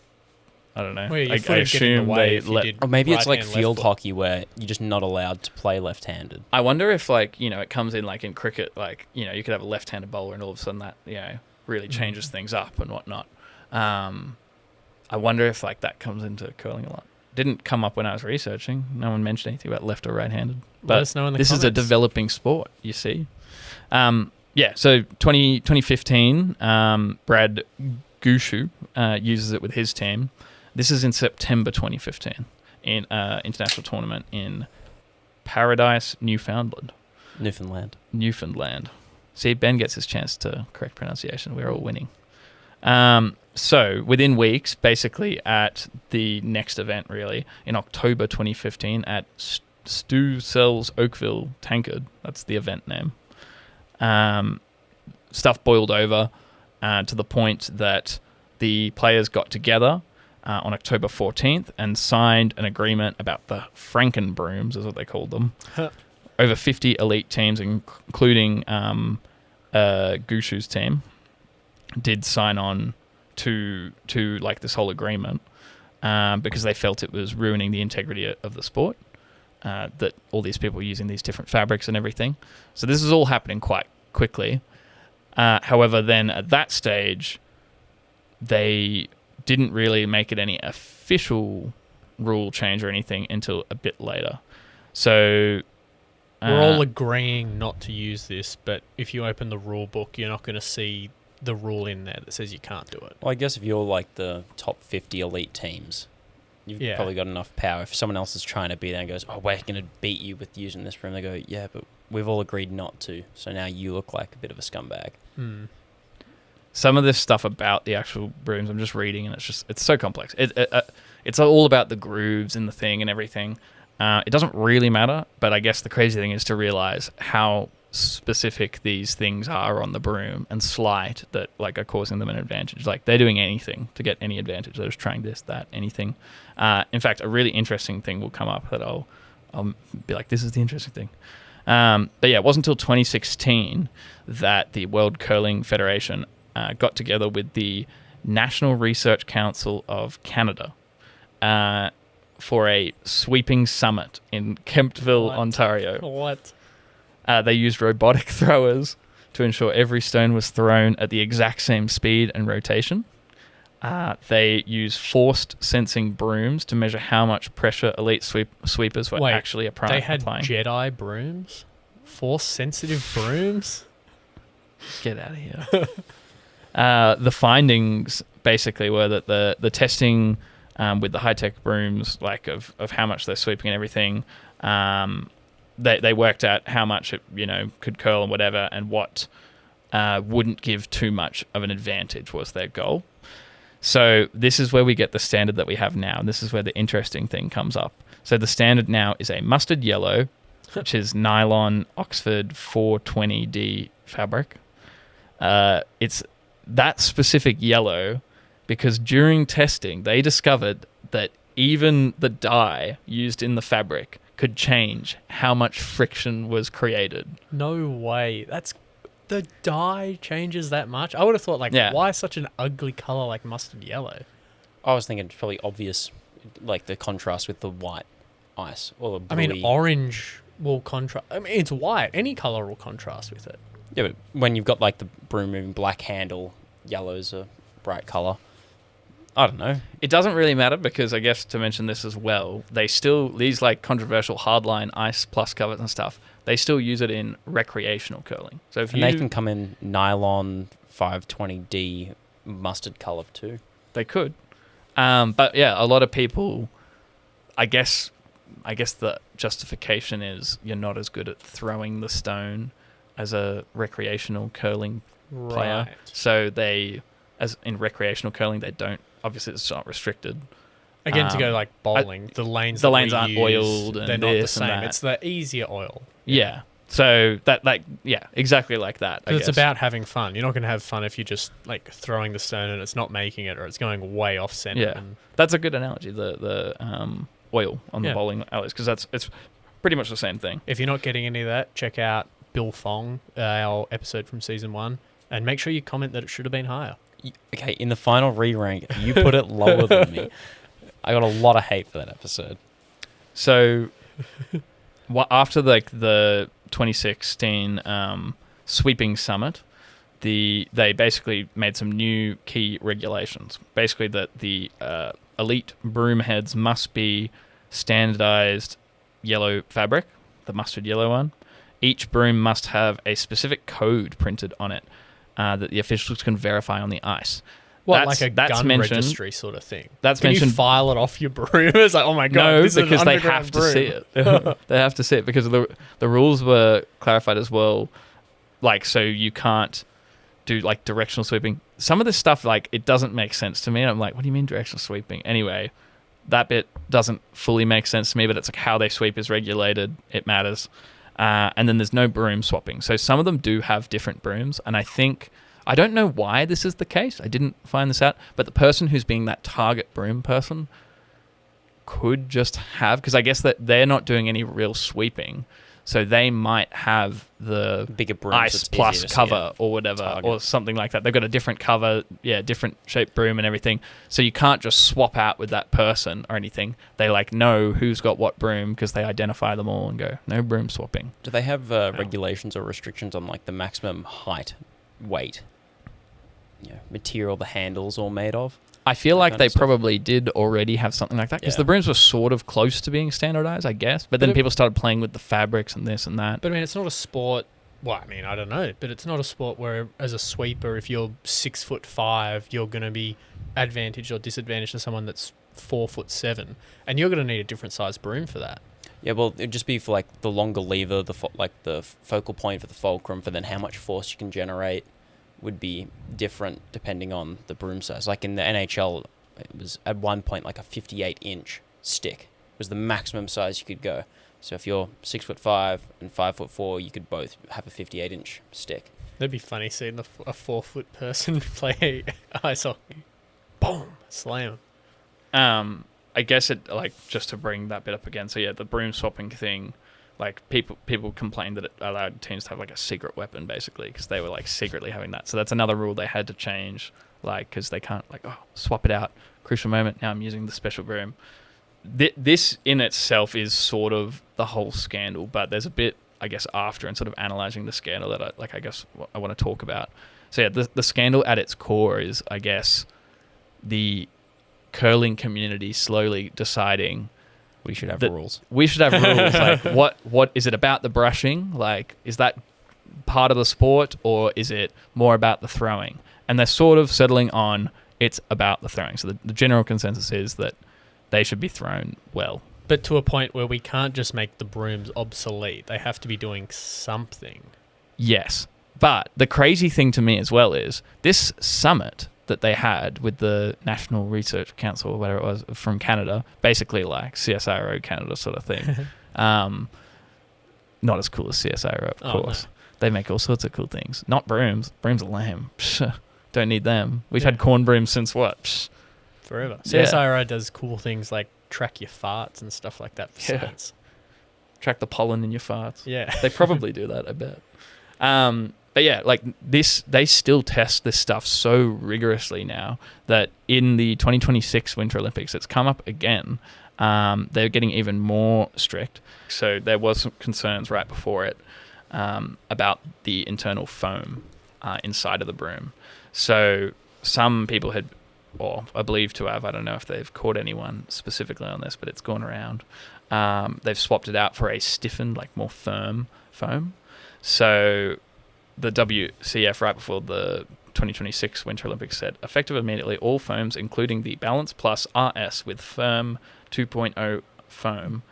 I don't know. Well, your I foot would get in assume the way they if you let. did Or maybe it's right like hand, field left foot. hockey where you're just not allowed to play left-handed. I wonder if, like, you know, it comes in like in cricket, like, you know, you could have a left-handed bowler and all of a sudden that, you know, really changes things up and whatnot. I wonder if like that comes into curling a lot. Didn't come up when I was researching. No one mentioned anything about left or right-handed. Let But us know in the this is a comments. developing sport, you see. Yeah, so 2015, Brad Gushu uses it with his team. This is in September 2015 in international tournament in Paradise, Newfoundland. See, Ben gets his chance to correct pronunciation. We're all winning. So within weeks, basically at the next event, really, in October 2015 at Stu Sells Oakville Tankard, that's the event name, stuff boiled over to the point that the players got together on October 14th and signed an agreement about the Franken brooms, is what they called them. Over 50 elite teams, including Gushu's team, did sign on to like this whole agreement because they felt it was ruining the integrity of the sport, that all these people were using these different fabrics and everything. So this is all happening quite quickly. However, then at that stage, they didn't really make it any official rule change or anything until a bit later. So We're all agreeing not to use this, but if you open the rule book, you're not going to see the rule in there that says you can't do it. Well, I guess if you're like the top 50 elite teams, you've Yeah. probably got enough power. If someone else is trying to be there and goes, "Oh, we're going to beat you with using this broom," they go, "Yeah, but we've all agreed not to. So now you look like a bit of a scumbag." some of this stuff about the actual brooms, I'm just reading, and it's so complex. It's all about the grooves in the thing and everything. It doesn't really matter, but I guess the crazy thing is to realize how specific these things are on the broom and slight that like are causing them an advantage. Like they're doing anything to get any advantage. They're just trying this, that, anything. In fact, a really interesting thing will come up that I'll be like, this is the interesting thing. But yeah, it wasn't until 2016 that the World Curling Federation got together with the National Research Council of Canada for a sweeping summit in Kemptville, What? Ontario. What? They used robotic throwers to ensure every stone was thrown at the exact same speed and rotation. They use forced sensing brooms to measure how much pressure elite sweepers were actually applying. They had Jedi brooms? Force sensitive brooms? Get out of here. The findings basically were that the testing with the high-tech brooms, like of how much they're sweeping and everything, they worked out how much it could curl and whatever, and what wouldn't give too much of an advantage was their goal. So this is where we get the standard that we have now, and this is where the interesting thing comes up. So the standard now is a mustard yellow, which is nylon Oxford 420D fabric. It's that specific yellow because during testing they discovered that even the dye used in the fabric could change how much friction was created. No way. The dye changes that much? I would have thought, why such an ugly colour like mustard yellow? I was thinking it's probably obvious, like the contrast with the white ice or the bluey. I mean, orange will contrast. I mean, it's white. Any colour will contrast with it. Yeah, but when you've got like the broom moving black handle, yellow's a bright colour. I don't know. It doesn't really matter because I guess to mention this as well, these like controversial hardline ice plus covers and stuff, they still use it in recreational curling. So if they can come in nylon 520D mustard colour too. They could. But yeah, a lot of people, I guess the justification is you're not as good at throwing the stone as a recreational curling player. Right. So as in recreational curling, they don't, obviously it's not restricted. Again, to go like bowling, the lanes aren't oiled and they're not the this and same. that. It's the easier oil. Yeah. So exactly like that. I It's guess. about having fun. You're not going to have fun if you're just like throwing the stone and it's not making it or it's going way off center. Yeah, that's a good analogy. The oil on the bowling alleys because it's pretty much the same thing. If you're not getting any of that, check out Bill Fong, our episode from season 1, and make sure you comment that it should have been higher. Okay, in the final re-rank, you put it lower than me. I got a lot of hate for that episode. So, after the 2016 sweeping summit, they basically made some new key regulations. Basically, that the elite broom heads must be standardized yellow fabric, the mustard yellow one. Each broom must have a specific code printed on it that the officials can verify on the ice. What, like a gun registry sort of thing? That's Can mentioned. you file it off your broom? It's like, oh my god, No, this is because an they underground have to broom. see it. They have to see it because the rules were clarified as well. Like, so you can't do like directional sweeping. Some of this stuff, like, it doesn't make sense to me. And I'm like, what do you mean directional sweeping? Anyway, that bit doesn't fully make sense to me, but it's like how they sweep is regulated. It matters. And then there's no broom swapping. So some of them do have different brooms. And I don't know why this is the case. I didn't find this out. But the person who's being that target broom person could just have, because I guess that they're not doing any real sweeping. So they might have the bigger brooms, ice plus cover or whatever, target. or something like that. They've got a different cover, different shaped broom and everything. So you can't just swap out with that person or anything. They know who's got what broom because they identify them all and go, no broom swapping. Do they have regulations or restrictions on like the maximum height, weight, material the handle's all made of? I feel like they probably did already have something like that because the brooms were sort of close to being standardized, I guess. But then people started playing with the fabrics and this and that. But I mean, it's not a sport. Well, I mean, I don't know, but it's not a sport where, as a sweeper, if you're 6'5", you're going to be advantaged or disadvantaged to someone that's 4'7", and you're going to need a different size broom for that. Yeah, well, it'd just be for like the longer lever, the focal point for the fulcrum, for then how much force you can generate would be different depending on the broom size. Like in the NHL, it was at one point like a 58-inch stick was the maximum size you could go. So if you're 6'5" and 5'4", you could both have a 58-inch stick. That'd be funny seeing a 4-foot person play ice hockey. Boom, slam. I guess it just to bring that bit up again. So the broom swapping thing. Like people complained that it allowed teams to have like a secret weapon basically because they were like secretly having that. So that's another rule they had to change, because they can't swap it out. Crucial moment. Now I'm using the special broom. This in itself is sort of the whole scandal, but there's a bit I guess, after and sort of analyzing the scandal that I want to talk about. So yeah, the scandal at its core is, I guess, the curling community slowly deciding we should have rules. We should have rules. Like, what is it about the brushing? Like, is that part of the sport, or is it more about the throwing? And they're sort of settling on it's about the throwing. So the general consensus is that they should be thrown well. But to a point where we can't just make the brooms obsolete. They have to be doing something. Yes. But the crazy thing to me as well is this summit that they had with the National Research Council or whatever it was from Canada, basically like CSIRO Canada sort of thing. Not as cool as CSIRO, of course. No. They make all sorts of cool things. Not brooms. Brooms are lame. Don't need them. We've had corn brooms since what? Forever. CSIRO does cool things like track your farts and stuff like that for science. Track the pollen in your farts. Yeah. They probably do that, I bet. But yeah, like this, they still test this stuff so rigorously now that in the 2026 Winter Olympics, it's come up again. They're getting even more strict. So there was some concerns right before it about the internal foam inside of the broom. So some people had, or I believe to have, I don't know if they've caught anyone specifically on this, but it's gone around. They've swapped it out for a stiffened, like more firm foam. So the WCF right before the 2026 Winter Olympics said, effective immediately, all foams, including the Balance Plus RS with firm 2.0 foam,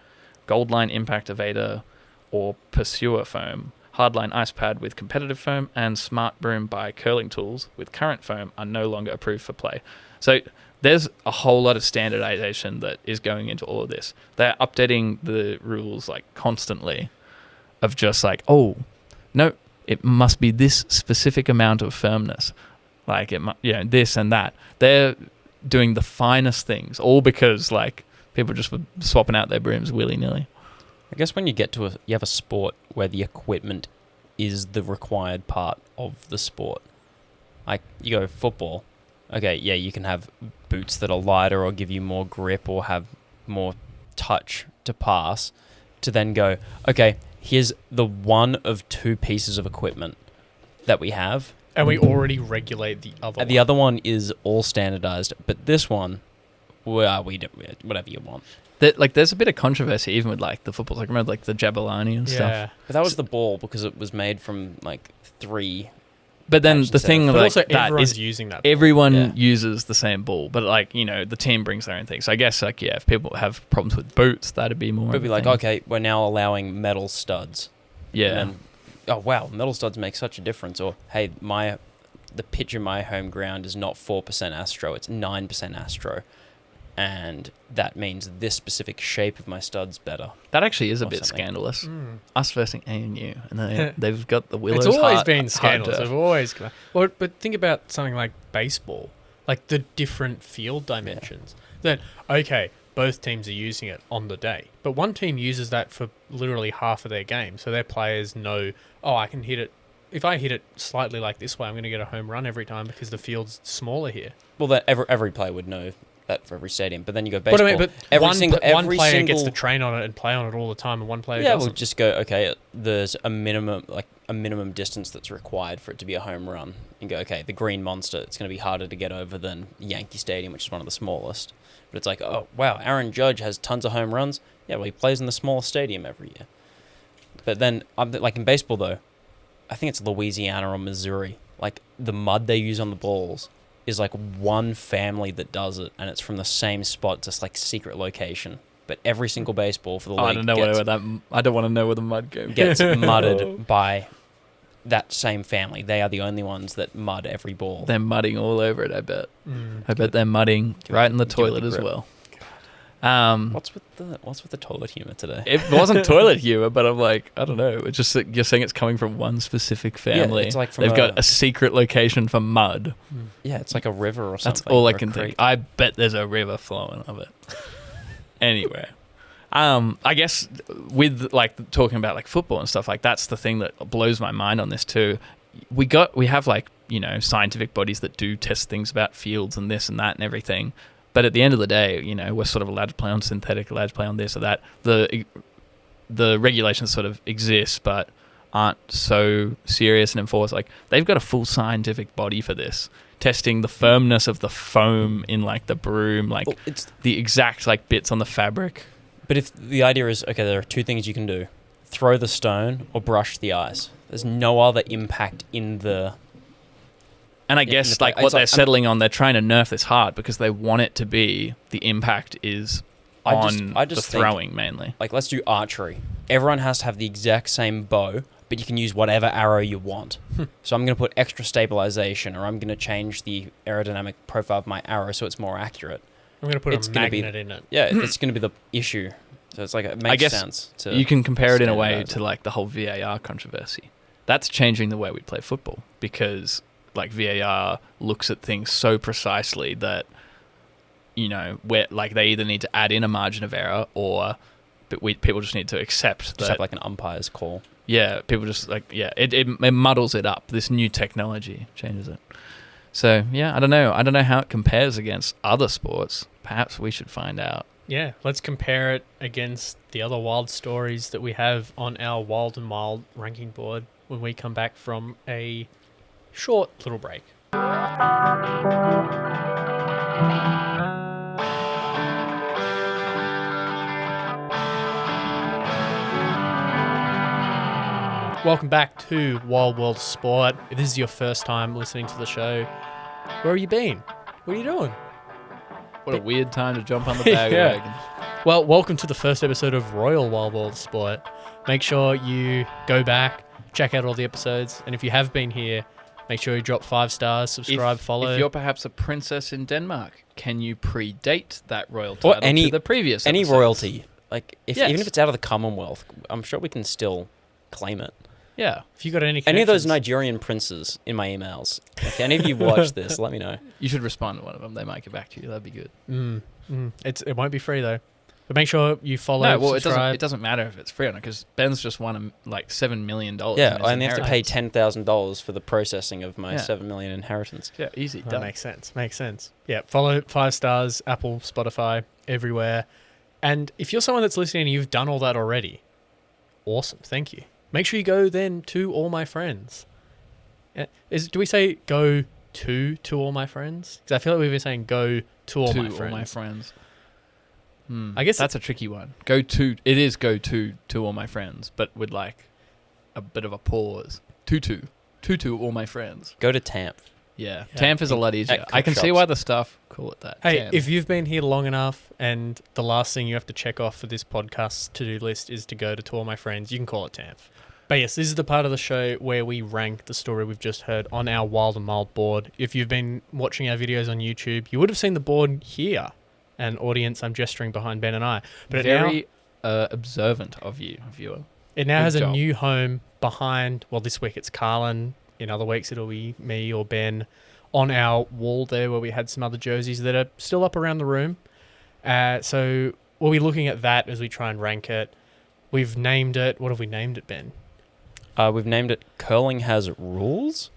Goldline Impact Evader or Pursuer foam, Hardline Ice Pad with competitive foam, and Smart Broom by Curling Tools with current foam are no longer approved for play. So there's a whole lot of standardization that is going into all of this. They're updating the rules like constantly of just like, oh, no, it must be this specific amount of firmness. Like, this and that. They're doing the finest things, all because, like, people just were swapping out their brooms willy-nilly. I guess when you get to you have a sport where the equipment is the required part of the sport. Like, you go football. Okay, yeah, you can have boots that are lighter or give you more grip or have more touch to pass, to then go, okay, here's the one of two pieces of equipment that we have. And we already regulate the other one. The other one is all standardized, but this one, well, we do whatever you want. There's a bit of controversy even with like the footballs. Like, remember like the Jabalani and stuff. But that was the ball because it was made from like 3. But then the thing like also that is using that ball. Everyone uses the same ball, but like, the team brings their own thing. So I guess like, if people have problems with boots, that'd be more. It'd be like, okay, we're now allowing metal studs. Yeah. And then, oh wow, metal studs make such a difference. Or hey, the pitch in my home ground is not 4% Astro, it's 9% Astro. And that means this specific shape of my stud's better. That actually is a bit scandalous. Us versus ANU, and they've got the Willows. It's always been scandalous. I've always. Well, but think about something like baseball, like the different field dimensions. Then okay, both teams are using it on the day, but one team uses that for literally half of their game, so their players know, oh, I can hit it. If I hit it slightly like this way, I'm going to get a home run every time because the field's smaller here. Well, that every player would know that for every stadium, but then you go baseball. But one player gets to train on it and play on it all the time, and one player doesn't. We'll just go, okay, there's a minimum distance that's required for it to be a home run, and go, okay, the Green Monster, it's going to be harder to get over than Yankee Stadium, which is one of the smallest. But it's like, oh wow, Aaron Judge has tons of home runs. Yeah, well, he plays in the smallest stadium every year. But then, like in baseball though, I think it's Louisiana or Missouri. Like the mud they use on the balls is like one family that does it, and it's from the same spot, just like secret location. But every single baseball for the league, I don't want to know where the mud goes. Gets mudded by that same family. They are the only ones that mud every ball. They're mudding all over it. I bet. I bet they're mudding right in the toilet as well. What's with the toilet humor today? It wasn't toilet humor, but I'm like, I don't know. It's just that you're saying it's coming from one specific family. Yeah, it's like they've got a secret location for mud. Yeah, it's like a river or something. That's all I can think. I bet there's a river flowing of it. Anyway, I guess with like talking about like football and stuff, like that's the thing that blows my mind on this too. We have like, scientific bodies that do test things about fields and this and that and everything. But at the end of the day, we're sort of allowed to play on synthetic, allowed to play on this or that. The the regulations sort of exist, but aren't so serious and enforced. Like, they've got a full scientific body for this, testing the firmness of the foam in like the broom, like it's the exact like bits on the fabric. But if the idea is, okay, there are two things you can do: throw the stone or brush the ice. There's no other impact in the. And I guess like what they're settling on, they're trying to nerf this hard because they want it to be the impact is on the throwing mainly. Like, let's do archery. Everyone has to have the exact same bow, but you can use whatever arrow you want. So I'm going to put extra stabilization, or I'm going to change the aerodynamic profile of my arrow so it's more accurate. I'm going to put a magnet in it. Yeah, it's going to be the issue. So it's like, it makes sense. You can compare it in a way to like the whole VAR controversy. That's changing the way we play football because like VAR looks at things so precisely that, you know, where like they either need to add in a margin of error or people just need to accept that. Just have like an umpire's call. Yeah, people just like, it muddles it up. This new technology changes it. So, yeah, I don't know how it compares against other sports. Perhaps we should find out. Yeah, let's compare it against the other wild stories that we have on our Wild and Mild ranking board when we come back from a short little break. Welcome back to Wild World Sport. If this is your first time listening to the show, where have you been? What are you doing? What a weird time to jump on the bandwagon. Well, welcome to the first episode of Royal Wild World Sport. Make sure you go back, check out all the episodes, and if you have been here, make sure you drop 5 stars, subscribe, follow. If you're perhaps a princess in Denmark, can you predate that royal title to the previous any episodes? royalty? Like, even if it's out of the Commonwealth, I'm sure we can still claim it. Yeah. If you got any of those Nigerian princes in my emails, if any of you watch this, let me know. You should respond to one of them. They might get back to you. That'd be good. It won't be free though. But make sure you follow. No, well, subscribe. it doesn't matter if it's free or not because Ben's just won like $7 million. Yeah, I only have to pay $10,000 for the processing of my $7 million inheritance. Yeah, easy. That done. makes sense. Yeah, follow 5 stars, Apple, Spotify, everywhere. And if you're someone that's listening and you've done all that already, awesome. Thank you. Make sure you go then to all my friends. Do we say go to all my friends? Because I feel like we've been saying go to all my friends. All my friends. I guess that's a tricky one. Go to all my friends, but with like a bit of a pause. To all my friends. Go to TAMP. Yeah. TAMP is a lot easier. I can see why the staff call it that. Hey, TAMP. if you've been here long enough and the last thing you have to check off for this podcast's to-do list is to go to all my friends, you can call it TAMP. But yes, this is the part of the show where we rank the story we've just heard on our Wild and Mild board. If you've been watching our videos on YouTube, you would have seen the board here. And audience, I'm gesturing behind Ben and I. But very observant of you, viewer. It now has a new home behind, well, this week it's Carlin. In other weeks it'll be me or Ben on our wall there where we had some other jerseys that are still up around the room. So we'll be looking at that as we try and rank it. We've named it. What have we named it, Ben? We've named it Curling Has Rules,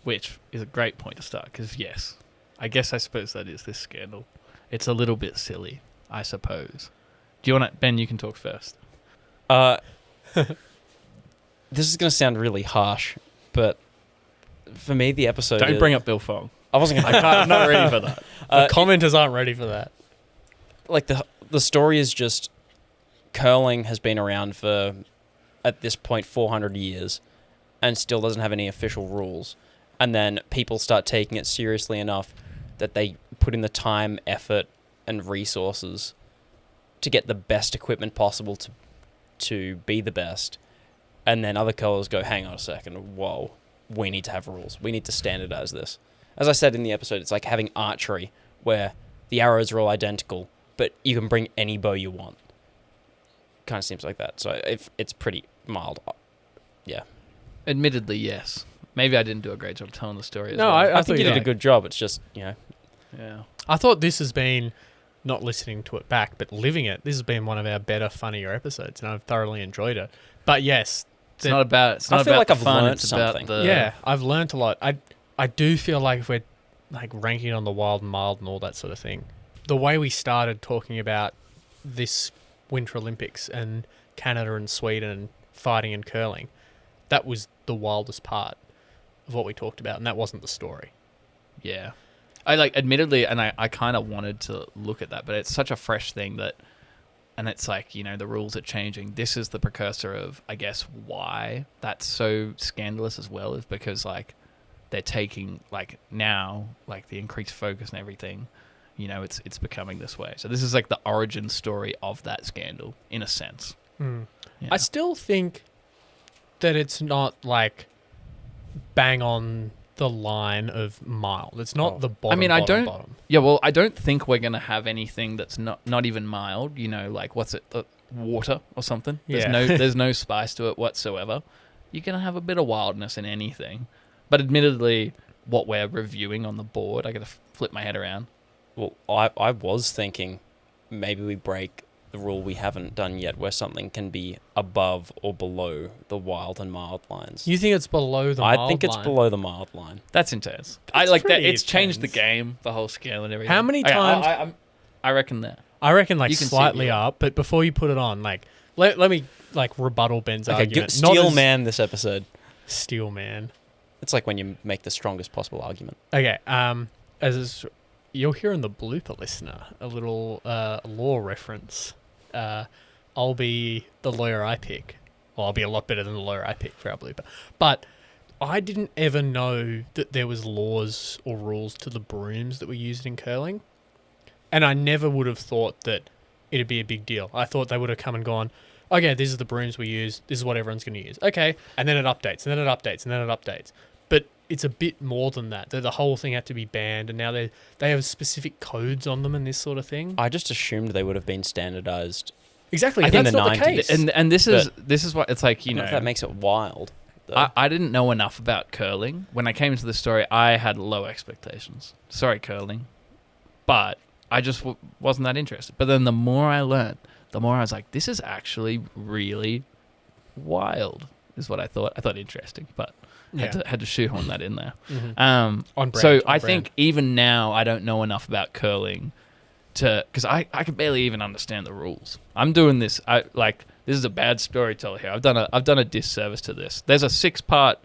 which is a great point to start because, yes, I suppose that is this scandal. It's a little bit silly, I suppose. Do you want to, Ben, you can talk first. This is going to sound really harsh, but for me, the episode... Don't bring up Bill Fong. I wasn't going to... I'm not ready for that. The commenters aren't ready for that. Like, the story is just... Curling has been around for... at this point 400 years and still doesn't have any official rules, and then people start taking it seriously enough that they put in the time, effort and resources to get the best equipment possible to be the best, and then other curlers go, hang on a second, whoa, we need to have rules, we need to standardize this. As I said in the episode, it's like having archery where the arrows are all identical but you can bring any bow you want. Kind of seems like that. So it's pretty mild. Yeah. Admittedly, yes. Maybe I didn't do a great job telling the story as no, well. I think you did a good job. It's just, Yeah. I thought this has been, not listening to it back, but living it, this has been one of our better, funnier episodes, and I've thoroughly enjoyed it. But yes. It's not about I feel like I've fun, learned it's something. About yeah, I've learned a lot. I do feel like if we're like ranking on the wild and mild and all that sort of thing, the way we started talking about this Winter Olympics and Canada and Sweden fighting and curling, that was the wildest part of what we talked about, and that wasn't the story. Yeah. Admittedly, and I kind of wanted to look at that, but it's such a fresh thing that, and it's like, the rules are changing. This is the precursor of, I guess, why that's so scandalous as well, is because, they're taking, now, the increased focus and everything, it's becoming this way. So this is, the origin story of that scandal, in a sense. Mm. Yeah. I still think that it's not, bang on the line of mild. It's not the bottom. Bottom. Yeah, well, I don't think we're gonna have anything that's not even mild. What's it? Water or something. There's no spice to it whatsoever. You're gonna have a bit of wildness in anything, but admittedly, what we're reviewing on the board, I gotta flip my head around. Well, I was thinking maybe we break the rule we haven't done yet, where something can be above or below the wild and mild lines. You think it's below the mild line? I think it's below the mild line. That's intense. I like that. It's intense. changed the game, the whole scale and everything. How many times? I reckon that. I reckon You can slightly see it. up, but before you put it on, let me rebuttal Ben's argument. Steel man this episode. Steel man. It's like when you make the strongest possible argument. Okay. You'll hear in the blooper, listener, a little law reference. I'll be the lawyer I pick. Well, I'll be a lot better than the lawyer I pick for our blooper. But I didn't ever know that there was laws or rules to the brooms that were used in curling. And I never would have thought that it'd be a big deal. I thought they would have come and gone, okay, these are the brooms we use. This is what everyone's going to use. Okay. And then it updates, and then it updates, and then it updates. But it's a bit more than that. The whole thing had to be banned, and now they have specific codes on them and this sort of thing. I just assumed they would have been standardized. Exactly. I think that's the not the 90s. case. And this is what it's like. I don't know if that makes it wild. I didn't know enough about curling. When I came into the story, I had low expectations. Sorry, curling. But I just wasn't that interested. But then the more I learned, the more I was like, this is actually really wild, is what I thought. I thought interesting, but had to shoehorn that in there. Mm-hmm. On brand, so I think even now I don't know enough about curling because I can barely even understand the rules. I'm doing this. This is a bad storyteller here. I've done a disservice to this. There's a 6-part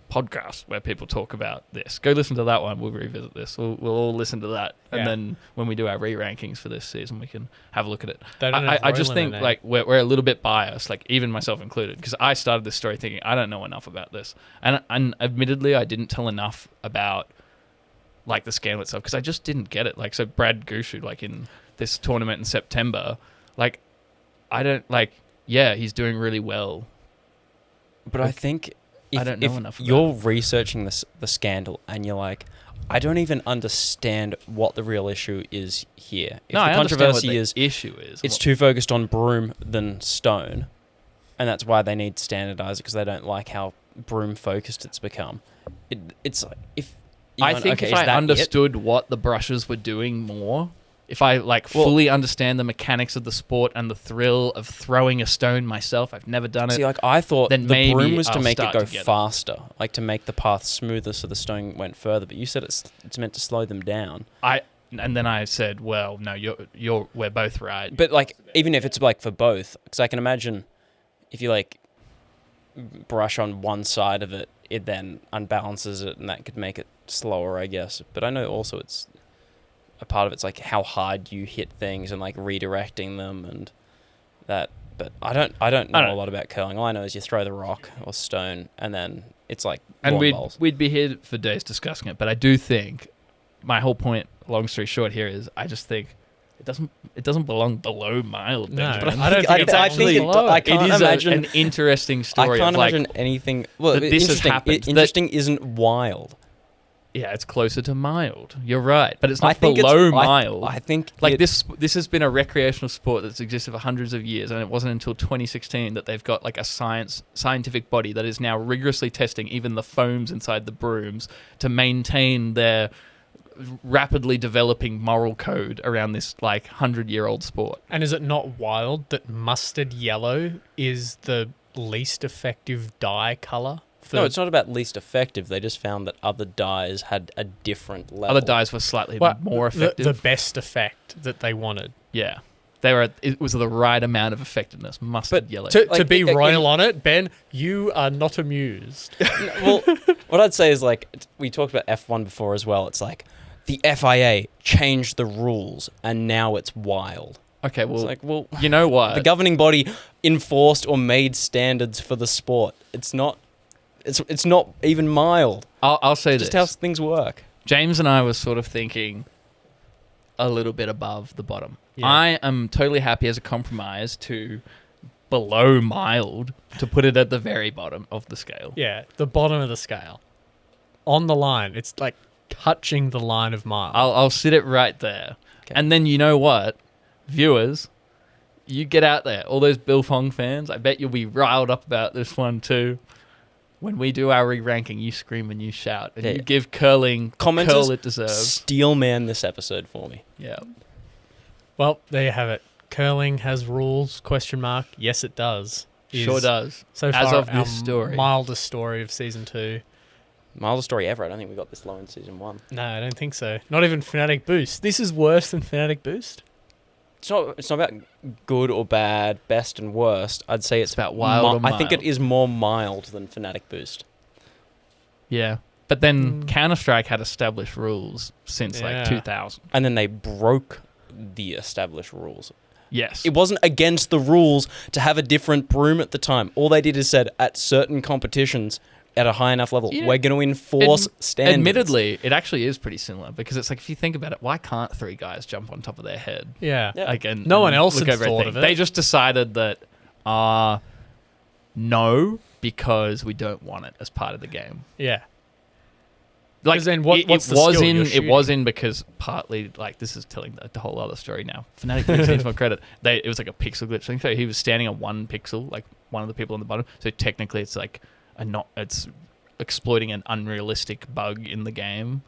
podcast where people talk about this. Go listen to that one. We'll revisit this. We'll all listen to that, and then when we do our re-rankings for this season, we can have a look at it. I just think we're a little bit biased, even myself included, because I started this story thinking I don't know enough about this, and admittedly I didn't tell enough about the scandal itself because I just didn't get it. So Brad Gushu, in this tournament in September, I don't he's doing really well, but I think. I don't know enough about you're researching the scandal and you're like, I don't even understand what the real issue is here. If I the controversy understand what the issue is. It's too focused on broom than stone, and that's why they need to standardize it because they don't like how broom focused it's become. It's like if I understood what the brushes were doing more. If I fully understand the mechanics of the sport and the thrill of throwing a stone myself, I've never done it. See, I thought then the broom was I'll to make it start go to get faster, to make the path smoother so the stone went further. But you said it's meant to slow them down. And then I said, well, no, we're both right. But even if it's for both, because I can imagine if you brush on one side of it, it then unbalances it, and that could make it slower, I guess. But I know also it's. A part of it's how hard you hit things and redirecting them and that. But I don't know a lot about curling. All I know is you throw the rock or stone and then it's and balls. we'd be here for days discussing it. But I do think my whole point, long story short, here is I just think it doesn't belong below mild. No, but I don't think it's actually below. I can't imagine an interesting story. I can't imagine anything. Well, this has happened. Interesting isn't wild. Yeah, it's closer to mild. You're right, but it's not below mild. I think this has been a recreational sport that's existed for hundreds of years, and it wasn't until 2016 that they've got a scientific body that is now rigorously testing even the foams inside the brooms to maintain their rapidly developing moral code around this 100-year-old sport. And is it not wild that mustard yellow is the least effective dye color? No, it's not about least effective. They just found that other dyes had a different level. Other dyes were slightly more effective. The best effect that they wanted. Yeah. It was the right amount of effectiveness. Mustard yellow. To be royal on it, Ben, you are not amused. Well, what I'd say is like we talked about F1 before as well. It's like the FIA changed the rules and now it's wild. Okay, well, It's like, well, you know what? the governing body enforced or made standards for the sport. It's not even mild. I'll say Just this. how things work. James and I were sort of thinking a little bit above the bottom. Yeah. I am totally happy as a compromise to below mild to put it at the very bottom of the scale. Yeah, the bottom of the scale. On the line. It's like touching the line of mild. I'll sit it right there. Okay. And then you know what? Viewers, you get out there. All those Bill Fong fans, I bet you'll be riled up about this one too. When we do our re-ranking, you scream and you shout. And Yeah. you give curling Commenters, curl it deserves. Steel man this episode for me. Yeah. Well, there you have it. Curling has rules, question mark. Yes, it does. Sure Is does. So As far, of our this story. mildest story of season 2. Mildest story ever. I don't think we got this low in season 1. No, I don't think so. Not even Fnatic Boost. This is worse than Fnatic Boost. It's not about good or bad, best and worst. I'd say it's about wild or I think it mild. is more mild than Fnatic Boost. Yeah. But then Counter-Strike had established rules since Yeah. like 2000. And then they broke the established rules. Yes. It wasn't against the rules to have a different broom at the time. All they did is said at certain competitions at a high enough level, Yeah. we're going to enforce standards. Admittedly, it actually is pretty similar because it's like if you think about it, why can't 3 guys jump on top of their head? Yeah. Yeah. Like, and, No one and else look had over thought everything. of it. They just decided that, no, because we don't want it as part of the game. Yeah. Like 'Cause then what's the was skill in you're it was shooting? in because partly like this is telling the whole other story now. Fnatic brings needs more credit. It was like a pixel glitch thing. So he was standing on 1 pixel, like one of the people on the bottom. So technically, it's like it's exploiting an unrealistic bug in the game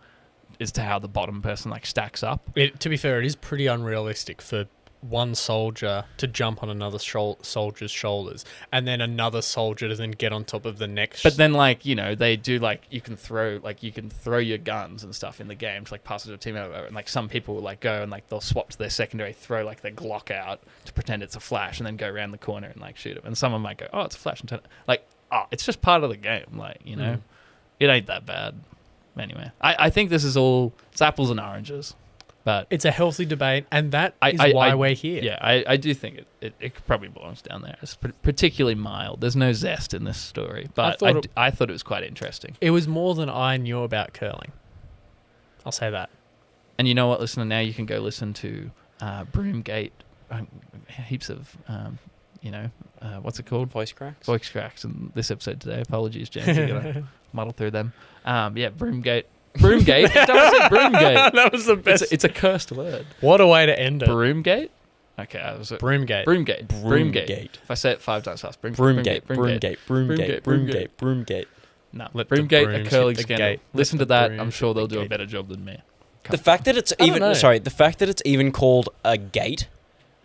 as to how the bottom person like stacks up. To be fair, it is pretty unrealistic for one soldier to jump on another soldier's shoulders and then another soldier to then get on top of the next. But then, like, you know, they do like you can throw your guns and stuff in the game to like pass it to a team member, and like some people will like go and like they'll swap to their secondary, throw like their Glock out to pretend it's a flash, and then go around the corner and like shoot them. And someone might go, "Oh, it's a flash," and turn it. Like, oh, it's just part of the game. Like, you know, it ain't that bad. Anyway, I think this is all it's apples and oranges. But it's a healthy debate, and that is I- why I- we're here. yeah, I do think it probably belongs down there. It's particularly mild. There's no zest in this story, but I thought it was quite interesting. It was more than I knew about curling. I'll say that. And you know what, listener? Now you can go listen to Broomgate. Heaps of, what's it called? Voice cracks. Voice cracks in this episode today. Apologies, James. You're going to muddle through them. Broomgate. Broomgate? Don't say Broomgate. That was the best. It's a cursed word. What a way to end it. Broomgate? Okay, I was Broomgate. Broomgate. Broomgate. If I say it 5 times fast. Broomgate. Broomgate. No, Let the Broomgate, a brooms curling hit the scandal. gate. Listen Let to the that. brooms I'm sure hit they'll the do a gate. better job than me. The fact that it's I don't know. the fact that it's even called a gate,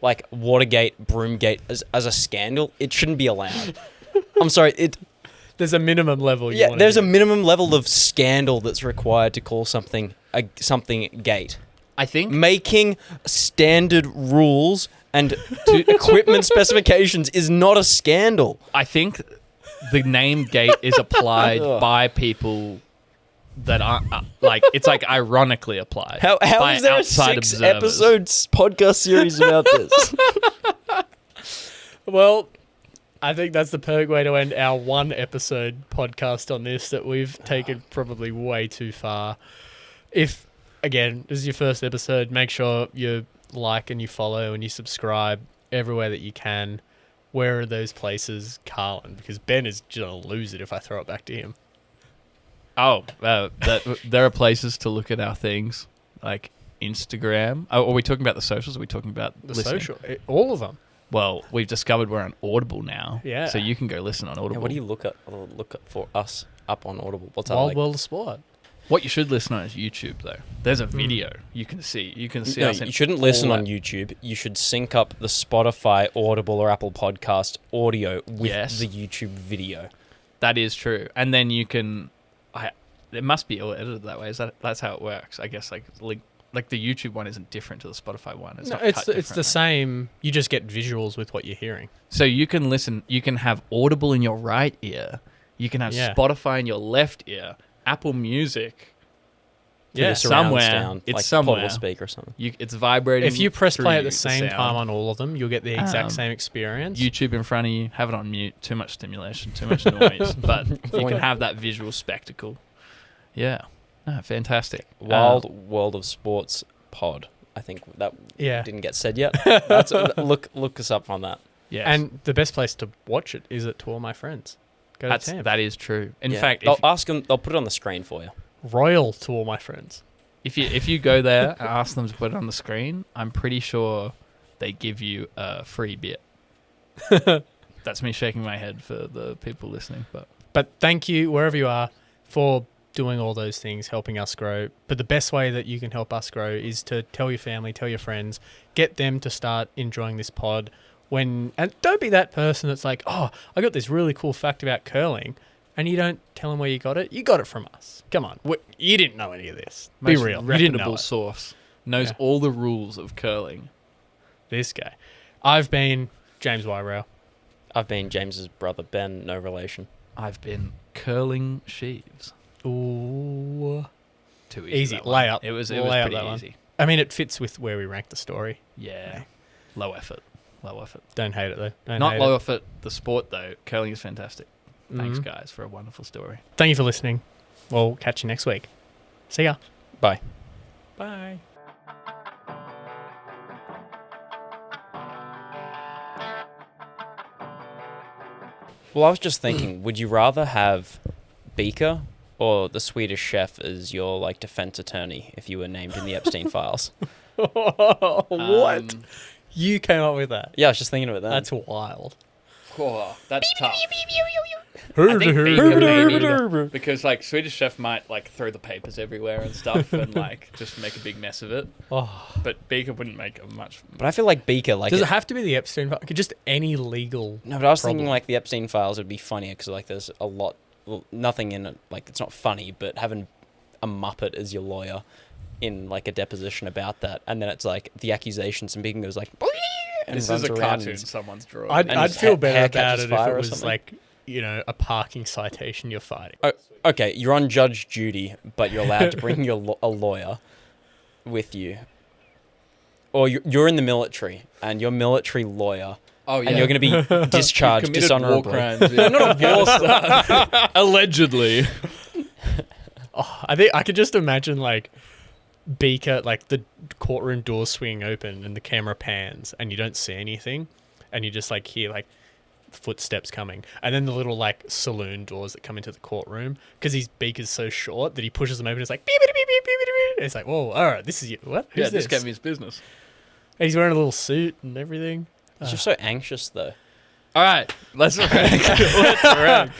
like Watergate, Broomgate, as a scandal, it shouldn't be allowed. I'm sorry, There's a minimum level. yeah, there's a minimum level of scandal that's required to call something something gate. I think Making standard rules and equipment specifications is not a scandal. the name gate is applied by people that aren't it's like ironically applied. How by is there a outside 6 observers. episodes podcast series about this? Well, I think that's the perfect way to end our 1 episode podcast on this that we've taken probably way too far. If, again, this is your first episode, make sure you like and you follow and you subscribe everywhere that you can. Where are those places, Carlin? Because Ben is going to lose it if I throw it back to him. Oh, there are places to look at our things like Instagram. Oh, are we talking about the socials? Or are we talking about The listening? social, all of them. Well, we've discovered we're on Audible now. Yeah. So you can go listen on Audible. Yeah, what do you look at for us up on Audible? What's that Wild like? World of Sport. What you should listen on is YouTube, though. There's a video you can see. You can see No, us in you shouldn't listen all on that. YouTube. You should sync up the Spotify, Audible, or Apple Podcast audio with Yes. the YouTube video. That is true. And then you can... it must be all edited that way. That's how it works. I guess like link like the YouTube one isn't different to the Spotify one. It's No, not it's cut it's the differently. same. You just get visuals with what you're hearing. So you can listen. You can have Audible in your right ear. You can have Yeah. Spotify in your left ear. Apple Music. Put your Yeah. surround Somewhere. sound, It's like somewhere. portable speaker or something. It's vibrating. If you press play at the through same sound. time on all of them, you'll get the exact Um, same experience. YouTube in front of you, have it on mute. Too much stimulation, too much noise, but you can have that visual spectacle. Yeah, no, fantastic. Wild World of Sports pod. I think that Yeah. didn't get said yet. That's, look us up on that. Yes. And the best place to watch it is at To All My Friends. Go to Tampa. that is true. In Yeah. fact, they'll ask them. They'll put it on the screen for you. Royal To All My Friends. if you go there and ask them to put it on the screen, I'm pretty sure they give you a free beer. That's me shaking my head for the people listening, But thank you, wherever you are, for doing all those things, helping us grow. But the best way that you can help us grow is to tell your family, tell your friends, get them to start enjoying this pod. And don't be that person that's like, oh, I got this really cool fact about curling, and you don't tell them where you got it. You got it from us. Come on. You didn't know any of this. Be most real. You didn't know reputable it. source knows Yeah. all the rules of curling. This guy. I've been James Wyrow. I've been James's brother Ben. No relation. I've been curling sheaves. Ooh. Too Easy. that one. Layup. It was Lay up pretty that one. easy. I mean, it fits with where we rank the story. Yeah. Low effort. Low effort. Don't hate it, though. Don't Not hate low it. effort, the sport, though. Curling is fantastic. Thanks, Mhm. guys, for a wonderful story. Thank you for listening. We'll catch you next week. See ya. Bye. Bye. Well, I was just thinking, would you rather have Beaker or the Swedish chef as your like defense attorney if you were named in the Epstein files? What? Um, You came up with that. Yeah, I was just thinking about that. That's wild. Oh, that's tough. I think Beaker maybe, because like Swedish Chef might like throw the papers everywhere and stuff and like just make a big mess of it. Oh. But Beaker wouldn't make a much. But I feel like Beaker, like Does it have to be the Epstein file? Just any legal. no, but I was thinking problem? like the Epstein files would be funnier because like there's a lot, well, nothing in it. Like it's not funny, but having a Muppet as your lawyer in like a deposition about that, and then it's like the accusations and Beaker goes like, and This is runs a around cartoon and- someone's drawing. I'd his feel hair better about catches it if fire it or was something. like, you know, a parking citation you're fighting. Oh, okay, you're on judge duty, but you're allowed to bring a lawyer with you. Or you're in the military, and your military lawyer, oh yeah, and you're going to be discharged committed war dishonorably. crimes. Yeah. Not war stuff. Allegedly. Oh, I think I could just imagine like Beaker, like the courtroom doors swinging open and the camera pans and you don't see anything and you just like hear like footsteps coming, and then the little like saloon doors that come into the courtroom, because his Beaker's so short that he pushes them open. It's like beep, beep, beep, beep, beep, beep. And it's like, whoa, all right, this is you. What? Who's Yeah, this this? gave me his business. And he's wearing a little suit and everything. You're so anxious, though. All right, let's rank. Let's rank.